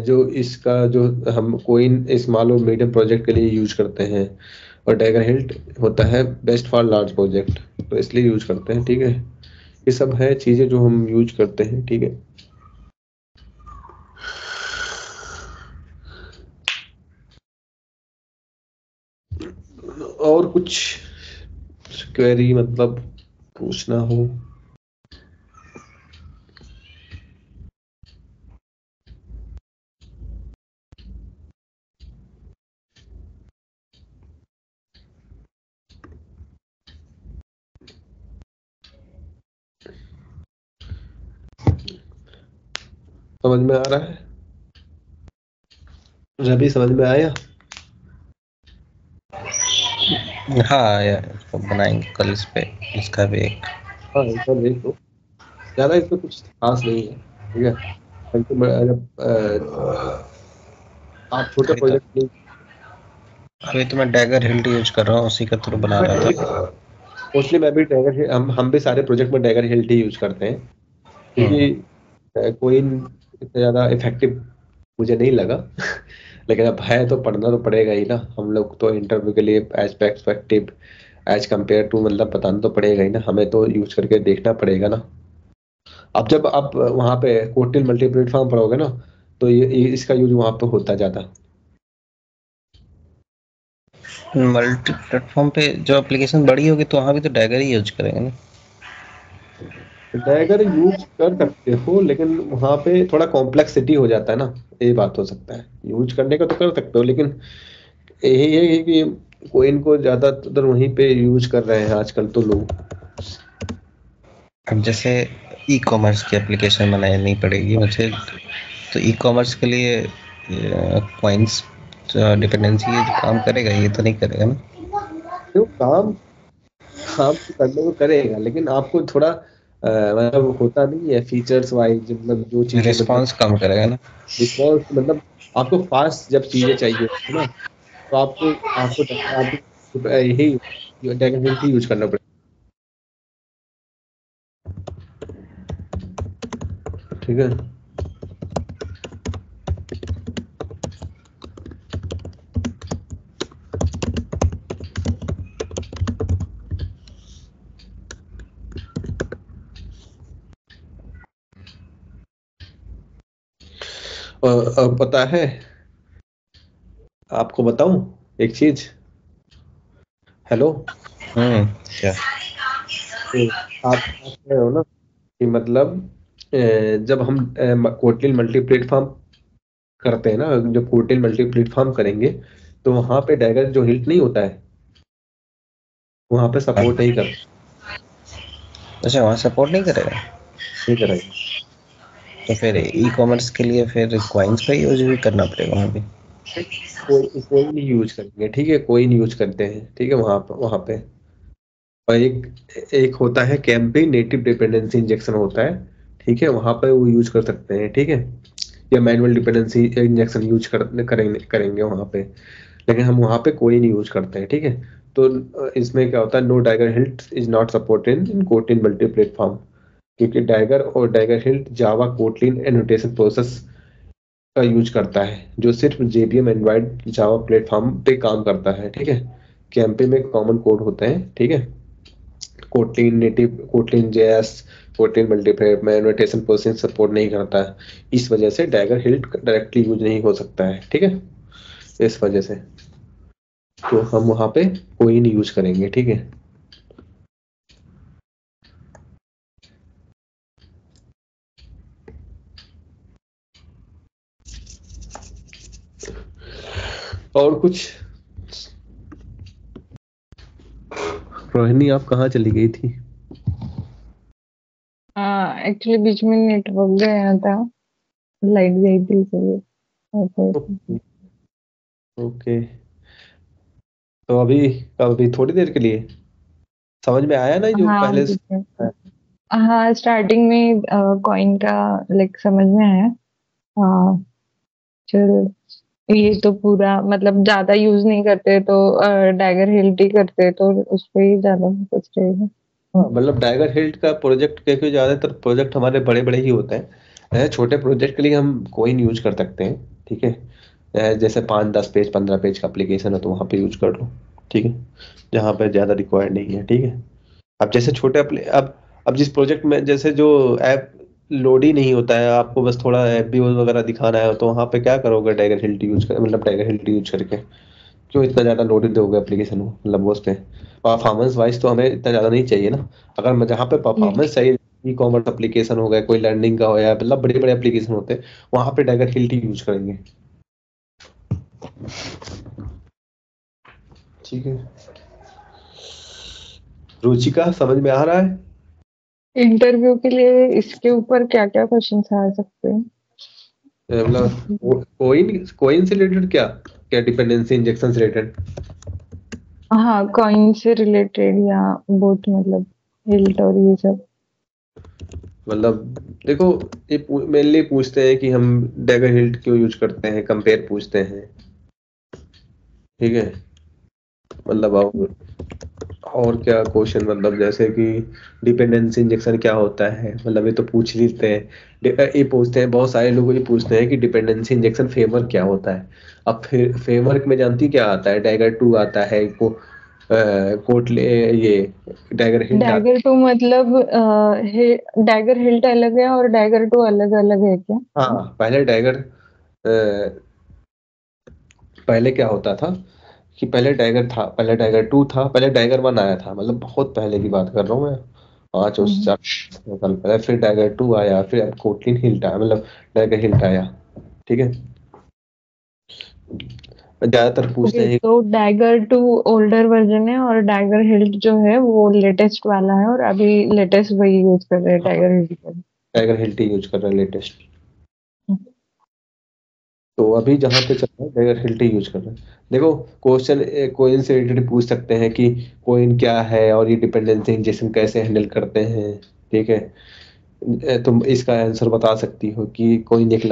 Speaker 1: जो इसका जो हम कोइन स्मॉल और मीडियम प्रोजेक्ट के लिए यूज करते हैं, और डैगर हिल्ट होता है बेस्ट फॉर लार्ज प्रोजेक्ट, तो इसलिए यूज करते हैं। ठीक है, ये सब है चीजें जो हम यूज करते हैं। ठीक है, और कुछ क्वेरी मतलब पूछना हो? समझ में आ रहा है रवि? समझ में आया?
Speaker 3: हाँ यार, इसको बनाएंगे कल इस पे, इसका भी एक।
Speaker 1: हाँ, एक बार देख लो, ज्यादा इसमें कुछ खास नहीं है। ठीक है, बल्कि आप छोटे
Speaker 3: अभी तो
Speaker 1: प्रोजेक्ट नहीं।
Speaker 3: अभी तो मैं डैगर हिल्ट यूज कर रहा हूँ, उसी का थ्रू बना रहा था।
Speaker 1: मोस्टली मैं भी डैगर, हम भी सारे प्रोजेक्ट में डैगर हिल्ट ही यूज करते हैं, क्योंकि कोई इतना ज्यादा इफेक्टिव मुझे नहीं लगा। लेकिन अब है तो पढ़ना तो पड़ेगा ही ना, हम लोग तो इंटरव्यू के लिए as perspective as compare to, मतलब बताना तो पड़ेगा ही ना, हमें तो यूज करके देखना पड़ेगा ना। अब जब आप वहाँ पे कोटिल मल्टी प्लेटफॉर्म पढ़ोगे ना, तो ये इसका यूज वहाँ पे होता है ज्यादा।
Speaker 3: मल्टी प्लेटफॉर्म पे जो एप्लीकेशन बड़ी होगी तो वहाँ भी तो डैगर ही यूज करेंगे ना।
Speaker 1: डैगर यूज कर सकते हो, लेकिन वहाँ पे थोड़ा कॉम्प्लेक्सिटी हो जाता है ना, ये बात हो सकता है। यूज करने का तो कर सकते हो, लेकिन यही है कि कोइन को ज्यादातर वहीं पे यूज कर रहे हैं आजकल तो लोग।
Speaker 3: अब जैसे ई कॉमर्स की एप्लीकेशन बनानी पड़ेगी मुझे, तो ई कॉमर्स के लिए कॉइन्स डिपेंडेंसी ये जो काम करेगा, ये तो नहीं करेगा ना।
Speaker 1: जो काम काम तो करने को करेगा, लेकिन आपको थोड़ा मतलब होता नहीं है फीचर्स वाइज, मतलब जो चीजें मतलब
Speaker 3: रिस्पॉन्स कम करेगा ना।
Speaker 1: रिस्पॉन्स, मतलब आपको फास्ट जब चीजें चाहिए है ना, तो आपको आपको आपको यही टेक्निक ही यूज करना पड़ेगा। ठीक है, और पता है, आपको बताऊं एक चीज? हेलो?
Speaker 3: क्या?
Speaker 1: तो आप कह रहे हो ना कि मतलब जब हम कोटलिन मल्टी प्लेटफॉर्म करते हैं ना, जब कोटलिन मल्टी प्लेटफॉर्म करेंगे, तो वहां पे डैगर जो हिल्ट नहीं होता है, वहां पे सपोर्ट नहीं कर
Speaker 3: अच्छा, वहाँ सपोर्ट नहीं करेगा?
Speaker 1: नहीं करेगा।
Speaker 3: तो फिर ई कॉमर्स के लिए फिर कॉइन्स का यूज भी करना पड़ेगा वहाँ भी।
Speaker 1: कोई नहीं यूज करेंगे। ठीक है, कोई नहीं यूज करते हैं। ठीक है, वहां पे और एक एक होता है कैंपेन नेटिव डिपेंडेंसी इंजेक्शन होता है। ठीक है, वहां पे वो यूज कर सकते हैं। ठीक है, या मैनुअल डिपेंडेंसी इंजेक्शन यूज करेंगे वहां पे, लेकिन हम वहां पे कोई नहीं यूज करते हैं। ठीक है, तो इसमें क्या होता है, no Dagger Hilt is not supported in Kotlin multiplatform, क्योंकि डाइगर और Dagger Hilt Java Kotlin annotation process का यूज करता है, जो सिर्फ जेबीएम एंड्रॉइड जावा प्लेटफॉर्म पे काम करता है। ठीक है, कैंपे में कॉमन कोड होते हैं। ठीक है, Kotlin native, Kotlin JS, Kotlin multiplayer में एनोटेशन प्रोसेस सपोर्ट नहीं करता है, इस वजह से डैगर हिल्ट डायरेक्टली यूज नहीं हो सकता है। ठीक है, इस वजह से तो हम वहां पे कोई नहीं यूज करेंगे। ठीक है, और कुछ? रोहिणी, आप कहाँ चली गई थी?
Speaker 4: हाँ, एक्चुअली बीच में नेटवर्क गया था, लाइट गई थी इसलिए ऐसे।
Speaker 1: ओके, तो अभी थोड़ी देर के लिए समझ में आया ना जो
Speaker 4: हाँ,
Speaker 1: पहले
Speaker 4: बीच में। हाँ, स्टार्टिंग में कॉइन का लाइक समझ में आया। हाँ, चल, ये तो पूरा मतलब ज्यादा यूज नहीं करते तो डैगर हिल्ट ही करते तो उस पे ही ज्यादा फोकस रहेगा।
Speaker 1: हाँ, मतलब टाइगर हिल्ट का प्रोजेक्ट, क्योंकि ज्यादातर प्रोजेक्ट हमारे बड़े बड़े ही होते हैं। छोटे प्रोजेक्ट के लिए हम कोइन यूज कर सकते हैं, ठीक है। जैसे 5-10 पेज 15 पेज का एप्लीकेशन है तो वहाँ पे यूज कर लो, ठीक है, जहाँ पे ज्यादा रिक्वायर्ड नहीं है, ठीक है। अब जैसे छोटे अब जिस प्रोजेक्ट में जैसे जो ऐप लोड ही नहीं होता है, आपको बस थोड़ा ऐप भी वगैरह दिखाना है, तो वहाँ पे क्या करोगे टाइगर हिल्ट यूज कर, मतलब टाइगर हिल्ट यूज करके क्यों इतना ज्यादा लोडेड दोगे एप्लीकेशन को, मतलब वो उस पे परफॉर्मेंस वाइज तो हमें इतना ज्यादा नहीं चाहिए ना। अगर मैं जहाँ पे परफॉर्मेंस चाहिए, ई कॉमर्स एप्लीकेशन हो गया, कोई लर्निंग का हो या मतलब बड़े बड़े एप्लीकेशन होते हैं, वहां पे टाइगर हिल्ट ही यूज करेंगे, ठीक है। रुचिका समझ में आ रहा है?
Speaker 4: इंटरव्यू के लिए इसके ऊपर क्या क्या क्वेश्चन आ सकते हैं?
Speaker 1: मतलब कोइन कोइन से रिलेटेड क्या क्या डिपेंडेंसी इंजेक्शन से रिलेटेड?
Speaker 4: हाँ, कॉइन से रिलेटेड या बोथ, मतलब हिल्ट और ये सब।
Speaker 1: मतलब देखो, ये मेनली पूछते हैं कि हम डैगर हिल्ट क्यों यूज करते हैं, कंपेयर पूछते हैं, ठीक है। मतलब और क्या क्वेश्चन, मतलब जैसे कि डिपेंडेंसी इंजेक्शन क्या होता है, मतलब ये तो पूछ ही लेते हैं। ये पूछते हैं, बहुत सारे लोग ये पूछते हैं कि डिपेंडेंसी इंजेक्शन फ्रेमवर्क क्या होता है। अब फिर फ्रेमवर्क में जानती क्या आता है, डैगर 2 आता है, कोटले ये डैगर हिल्ट आता
Speaker 4: डैगर टू मतलब डैगर हिल्ट अलग है और डैगर टू अलग अलग है क्या?
Speaker 1: है। हाँ, पहले क्या होता था कि पहले डैगर था, पहले डैगर 2 था, पहले डैगर 1 आया था, मतलब बहुत पहले की बात कर रहा हूँ मैं, 5 और 4 साल पहले। फिर डैगर 2 आया, फिर अब कोटलिन हिल्ट आया, मतलब डैगर हिल्ट आया, ठीक है। ज्यादातर पूछते
Speaker 4: ओके,
Speaker 1: हैं
Speaker 4: तो डैगर टू ओल्डर वर्जन है और डैगर हिल्ट जो है वो लेटेस्ट वाला है, और अभी लेटेस्ट वही यूज कर रहे हैं dagger hilt.
Speaker 1: Dagger hilt use कर रहे हैं लेटेस्ट। तो अभी जहाँ पे चल रहा है डैगर हिल्ट यूज कर रहे हैं। देखो, क्वेश्चन कोइन से रिलेटेड पूछ सकते हैं कि कोइन क्या है और ये डिपेंडेंसी इंजेक्शन कैसे हैंडल करते हैं, ठीक है। तुम इसका आंसर बता सकती हो कि कोइन एक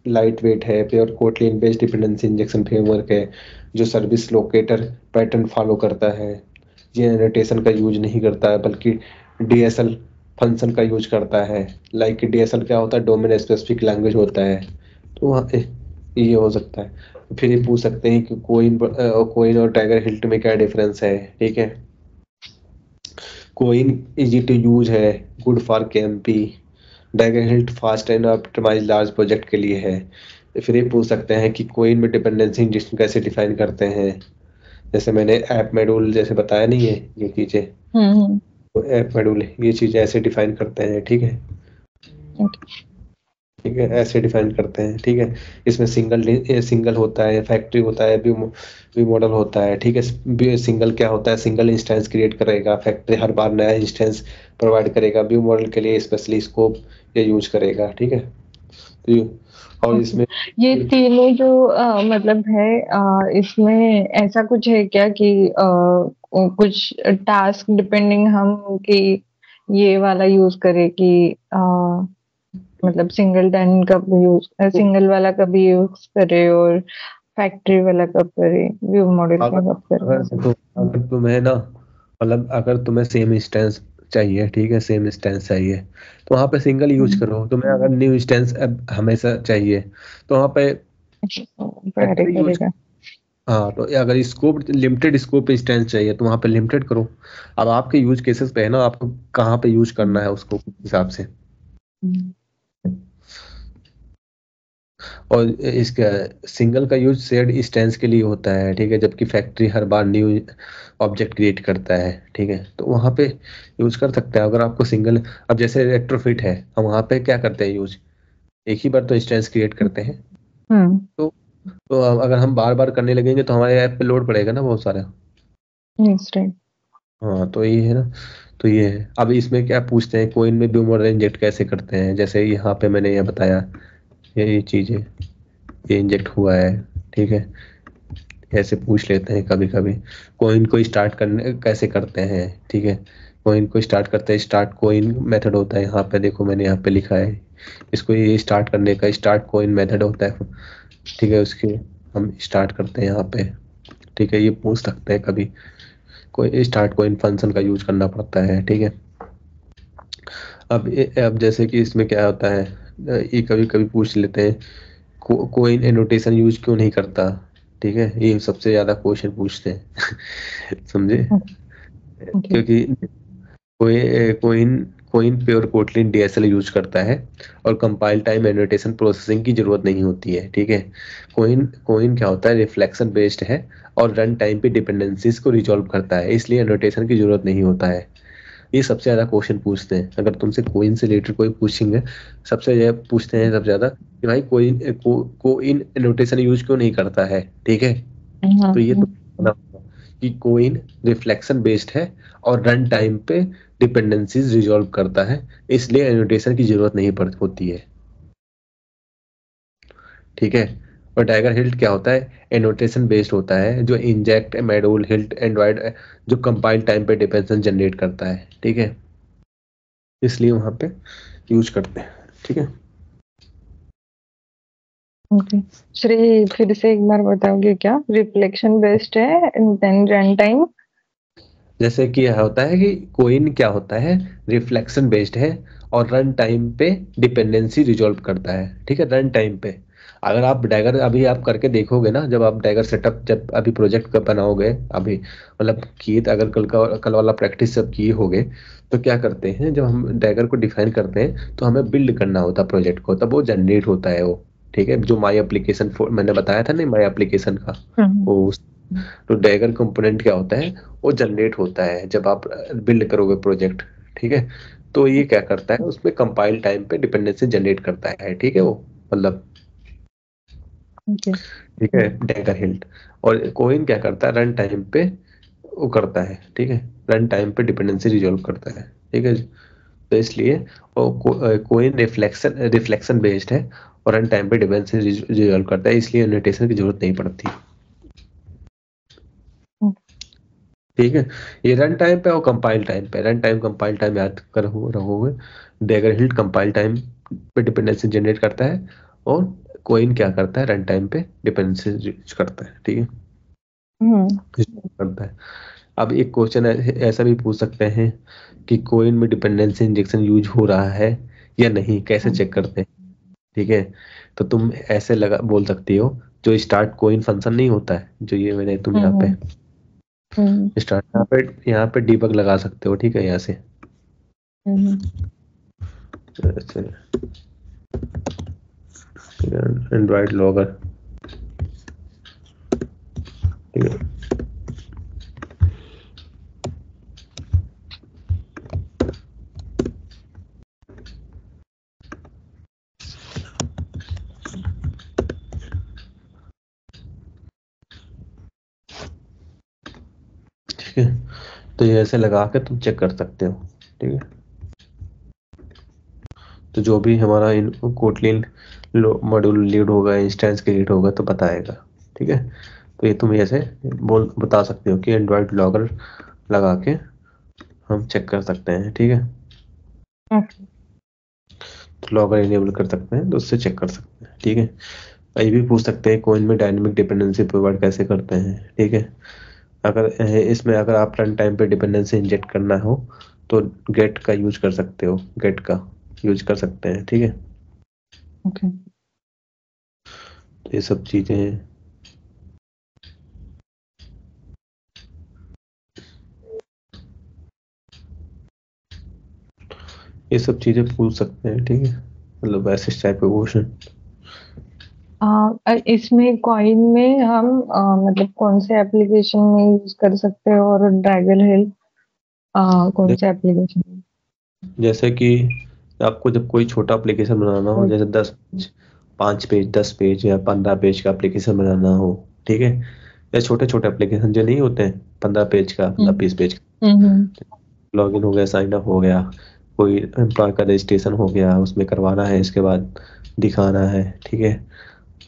Speaker 1: लाइट वेट है, pure Kotlin based dependency injection framework है, जो सर्विस लोकेटर पैटर्न फॉलो करता है, ये एनोटेशन का यूज नहीं करता है, बल्कि डीएसएल फंक्शन का यूज करता है। लाइक डीएसएल क्या होता है, डोमेन स्पेसिफिक लैंग्वेज होता है। तो ये हो सकता है। फिर ये पूछ सकते हैं कि कोइन और टाइगर हिल्ट में क्या डिफरेंस है, ठीक है। कोइन इजी टू यूज है, good for KMP. Dagger Hilt fast and optimise large project के लिए है। फिर ये पूछ सकते हैं कि कोइन में डिपेंडेंसी इंजेक्शन कैसे डिफाइन करते हैं, जैसे मैंने ऐप मॉड्यूल जैसे बताया नहीं है ये चीजें,
Speaker 4: हम्म।
Speaker 1: तो ऐप मॉड्यूल ये चीजें ऐसे डिफाइन करते हैं, ठीक है।
Speaker 4: Okay.
Speaker 1: ठीक है, ऐसे डिफाइन करते हैं, ठीक है। इसमें सिंगल होता है, फैक्ट्री होता है, व्यू मॉडल होता है, ठीक है। सिंगल क्या होता है, सिंगल इंस्टेंस क्रिएट करेगा, फैक्ट्री हर बार नया इंस्टेंस प्रोवाइड करेगा, व्यू मॉडल के लिए स्पेशली स्कोप ये यूज करेगा, ठीक है। तो और
Speaker 4: ओके,
Speaker 1: इसमें
Speaker 4: ये तीनों जो मतलब है, इसमें ऐसा कुछ है क्या कि कुछ टास्क डिपेंडिंग हम कि ये वाला यूज करें कि मतलब सिंगल कब यूज, सिंगल वाला कभी यूज करे और फैक्ट्री वाला कब करे, व्यू मॉडल
Speaker 1: अगर
Speaker 4: का कब करे,
Speaker 1: अगर
Speaker 4: ऐसा?
Speaker 1: तो अगर तुम्हें ना, मतलब अगर तुम्हें सेम इंस्टेंस चाहिए, ठीक है, सेम इंस्टेंस चाहिए, तो वहाँ पे सिंगल यूज करो। तुम्हें अगर न्यू इंस्टेंस हमेशा चाहिए, तो वहाँ पे
Speaker 4: वैरी
Speaker 1: फैक्ट्री यूज।
Speaker 4: करेगा।
Speaker 1: हाँ, तो अगर स्कोप लिमिटेड स्कोप इंस्टेंस चाहिए तो वहाँ पे लिमिटेड करो। अब आपके यूज केसेस पे है ना, आपको कहाँ पे यूज करना है उसको उस हिसाब से। और इसका सिंगल का यूज शेयर्ड इंस्टेंस के लिए होता है, ठीक है, जबकि फैक्ट्री हर बार न्यू ऑब्जेक्ट क्रिएट करता है, ठीक है। तो वहाँ पे यूज कर सकते हैं अगर आपको सिंगल। अब जैसे रेट्रोफिट है, हम वहाँ पे क्या करते हैं यूज, एक ही बार तो इंस्टेंस क्रिएट करते हैं।
Speaker 4: हम्म।
Speaker 1: तो अगर हम बार बार करने लगेंगे तो हमारे ऐप पे लोड पड़ेगा ना बहुत सारा।
Speaker 4: Yes, right.
Speaker 1: हाँ, तो ये है ना। तो ये है। अब इसमें क्या पूछते हैं, कोइन में बीम ऑर्डर इंजेक्ट कैसे करते हैं, जैसे यहाँ पे मैंने ये बताया, ये चीज़ है, ये इंजेक्ट हुआ है, ठीक है। ऐसे पूछ लेते हैं कभी कभी। कोइन को स्टार्ट करने कैसे करते हैं, ठीक है। कोइन को स्टार्ट करते हैं, स्टार्ट कोइन मेथड होता है, यहाँ पे देखो मैंने यहाँ पे लिखा है इसको, ये स्टार्ट करने का स्टार्ट कोइन मेथड होता है, ठीक है। उसके हम स्टार्ट करते हैं यहाँ पे, ठीक है। ये पूछ सकते हैं कभी, कोई स्टार्ट कोइन फंक्शन का यूज करना पड़ता है, ठीक है। अब जैसे कि इसमें क्या होता है, ये कभी कभी पूछ लेते हैं, कोइन एनोटेशन यूज क्यों नहीं करता, ठीक है। ये सबसे ज्यादा क्वेश्चन पूछते हैं समझे।
Speaker 4: ओके।
Speaker 1: क्योंकि coin coin pure Kotlin DSL use करता है और कंपाइल टाइम एनोटेशन प्रोसेसिंग की जरूरत नहीं होती है, ठीक है। कोइन कोइन क्या होता है, रिफ्लेक्शन बेस्ड है और रन टाइम पे डिपेंडेंसीज को रिजॉल्व करता है, इसलिए एनोटेशन की जरूरत नहीं होता है। ये सबसे ज्यादा क्वेश्चन पूछते हैं, अगर तुमसे कोइन से रिलेटेड कोई पूछेंगे, सबसे ज्यादा पूछते हैं सबसे ज्यादा कि भाई कोइन एनोटेशन यूज क्यों नहीं करता है, ठीक है। तो ये तो पता होगा कि कोइन रिफ्लेक्शन बेस्ड है और रन टाइम पे डिपेंडेंसीज रिजॉल्व करता है, इसलिए एनोटेशन की जरूरत नहीं पड़ होती है, ठीक है। और टाइगर हिल्ट क्या होता है, एनोटेशन बेस्ड होता है, जो इंजेक्ट मेडोल हिल्ट एंड्रॉइड, जो कंपाइल टाइम पे डिपेंडेंस जनरेट करता है, ठीक है। इसलिए वहां पे यूज करते हैं, ठीक है।
Speaker 4: ओके श्री, फिर से एक बार बताओगे क्या? रिफ्लेक्शन बेस्ड है एंड देन रन टाइम।
Speaker 1: जैसे कि यह होता है कि कोइन क्या होता है, रिफ्लेक्शन बेस्ड है और रन टाइम पे डिपेंडेंसी रिजॉल्व करता है, ठीक है। रन टाइम पे अगर आप डैगर अभी आप करके देखोगे ना, जब आप डैगर सेटअप जब अभी प्रोजेक्ट का बनाओगे, अभी मतलब किए, अगर कल वाला प्रैक्टिस सब किए होगे, तो क्या करते हैं, जब हम डैगर को डिफाइन करते हैं तो हमें बिल्ड करना होता है प्रोजेक्ट को, तब वो जनरेट होता है वो, ठीक है। जो माई एप्लीकेशन मैंने बताया था ना, माई एप्लीकेशन का वो, तो डैगर कंपोनेंट क्या होता है, वो जनरेट होता है जब आप बिल्ड करोगे प्रोजेक्ट, ठीक है। तो ये क्या करता है, उसमें कंपाइल टाइम पे डिपेंडेंसी जनरेट करता है, ठीक है। वो मतलब,
Speaker 4: ओके।
Speaker 1: ठीक है, डैगर हिल्ट। और कोइन क्या करता है, रन टाइम पे वो करता है, ठीक है। रन टाइम पे डिपेंडेंसी रिजॉल्व करता है, ठीक है। तो इसलिए वो कोइन रिफ्लेक्शन रिफ्लेक्शन बेस्ड है और रन टाइम पे डिपेंडेंसी रिजॉल्व करता है, इसलिए नोटेशन की जरूरत नहीं पड़ती, ठीक है। ये रन टाइम पे और कंपाइल टाइम पे, रन टाइम कंपाइल टाइम याद कर रहोगे, डैगर हिल्ट कंपाइल टाइम पे डिपेंडेंसी जनरेट करता है और कोइन क्या करता है, रन टाइम पे डिपेंडेंसी करता है, ठीक है। करता है। अब एक क्वेश्चन ऐसा भी पूछ सकते हैं कि कोइन में डिपेंडेंसी इंजेक्शन यूज हो रहा है या नहीं, कैसे चेक करते हैं, ठीक है। तो तुम ऐसे लगा बोल सकती हो, जो स्टार्ट कोइन फंक्शन नहीं होता है, जो ये मैंने तुम यहाँ पे स्टार्ट, यहाँ पे डीबग लगा सकते हो, ठीक है, यहाँ से एंड्रॉइड लॉगर, ठीक है। ठीक है, तो ये ऐसे लगा के तुम चेक कर सकते हो, ठीक है। तो जो भी हमारा इन कोटलिन मॉड्यूल लीड होगा, इंस्टेंस क्रिएट होगा तो बताएगा, ठीक है। तो ये तुम ऐसे बता सकते हो कि एंड्रॉइड लॉगर लगा के हम चेक कर सकते हैं, ठीक है। तो लॉगर इनेबल कर सकते हैं तो उससे चेक कर सकते हैं, ठीक है। ये भी पूछ सकते हैं कोइन में डायनेमिक डिपेंडेंसी प्रोवाइड कैसे करते हैं, ठीक है। अगर इसमें अगर आप रन टाइम पे डिपेंडेंसी इंजेक्ट करना हो तो गेट का यूज कर सकते हो, गेट का यूज कर सकते हैं, ठीक है।
Speaker 4: ओके।
Speaker 1: ये सब चीजें हैं। ये सब चीजें पूछ सकते हैं, ठीक है, मतलब ऐसे टाइप के क्वेश्चन।
Speaker 4: इसमें कॉइन में हम मतलब कौन से एप्लीकेशन में यूज कर सकते हैं और ड्रैगन हिल कौन से एप्लीकेशन?
Speaker 1: जैसे कि आपको जब कोई छोटा एप्लीकेशन बनाना हो, जैसे 5 पेज 10 पेज या 15 पेज का एप्लीकेशन बनाना हो, ठीक है, या छोटे छोटे एप्लीकेशन जो नहीं होते हैं, 15 पेज का मतलब 20 पेज का, लॉगिन हो गया, साइन अप हो गया, कोई एम्प्लॉय का रजिस्ट्रेशन हो गया, उसमें करवाना है, इसके बाद दिखाना है, ठीक है।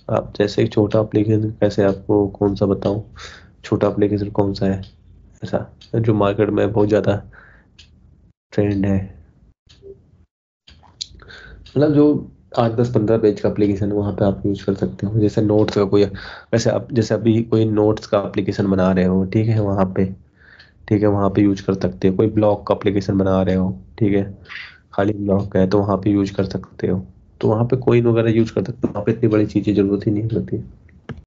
Speaker 1: आप जैसे एक छोटा एप्लीकेशन, कैसे आपको कौन सा बताऊं, छोटा एप्लीकेशन कौन सा है ऐसा जो मार्केट में बहुत ज़्यादा ट्रेंड है, मतलब जो 8, 10, 15 पेज का एप्लीकेशन है, वहाँ पे आप यूज कर सकते हो। जैसे नोट्स का कोई, वैसे आप जैसे अभी कोई नोट्स का एप्लीकेशन बना रहे हो, ठीक है, वहाँ पे, ठीक है, वहाँ पे यूज कर सकते हो। कोई ब्लॉग का एप्लीकेशन बना रहे हो, ठीक है, खाली ब्लॉग का है, तो वहाँ पे यूज कर सकते हो। तो वहाँ पे कोइन वगैरह यूज कर सकते हो, वहाँ पे इतनी बड़ी चीज़ें जरूरत ही नहीं होती।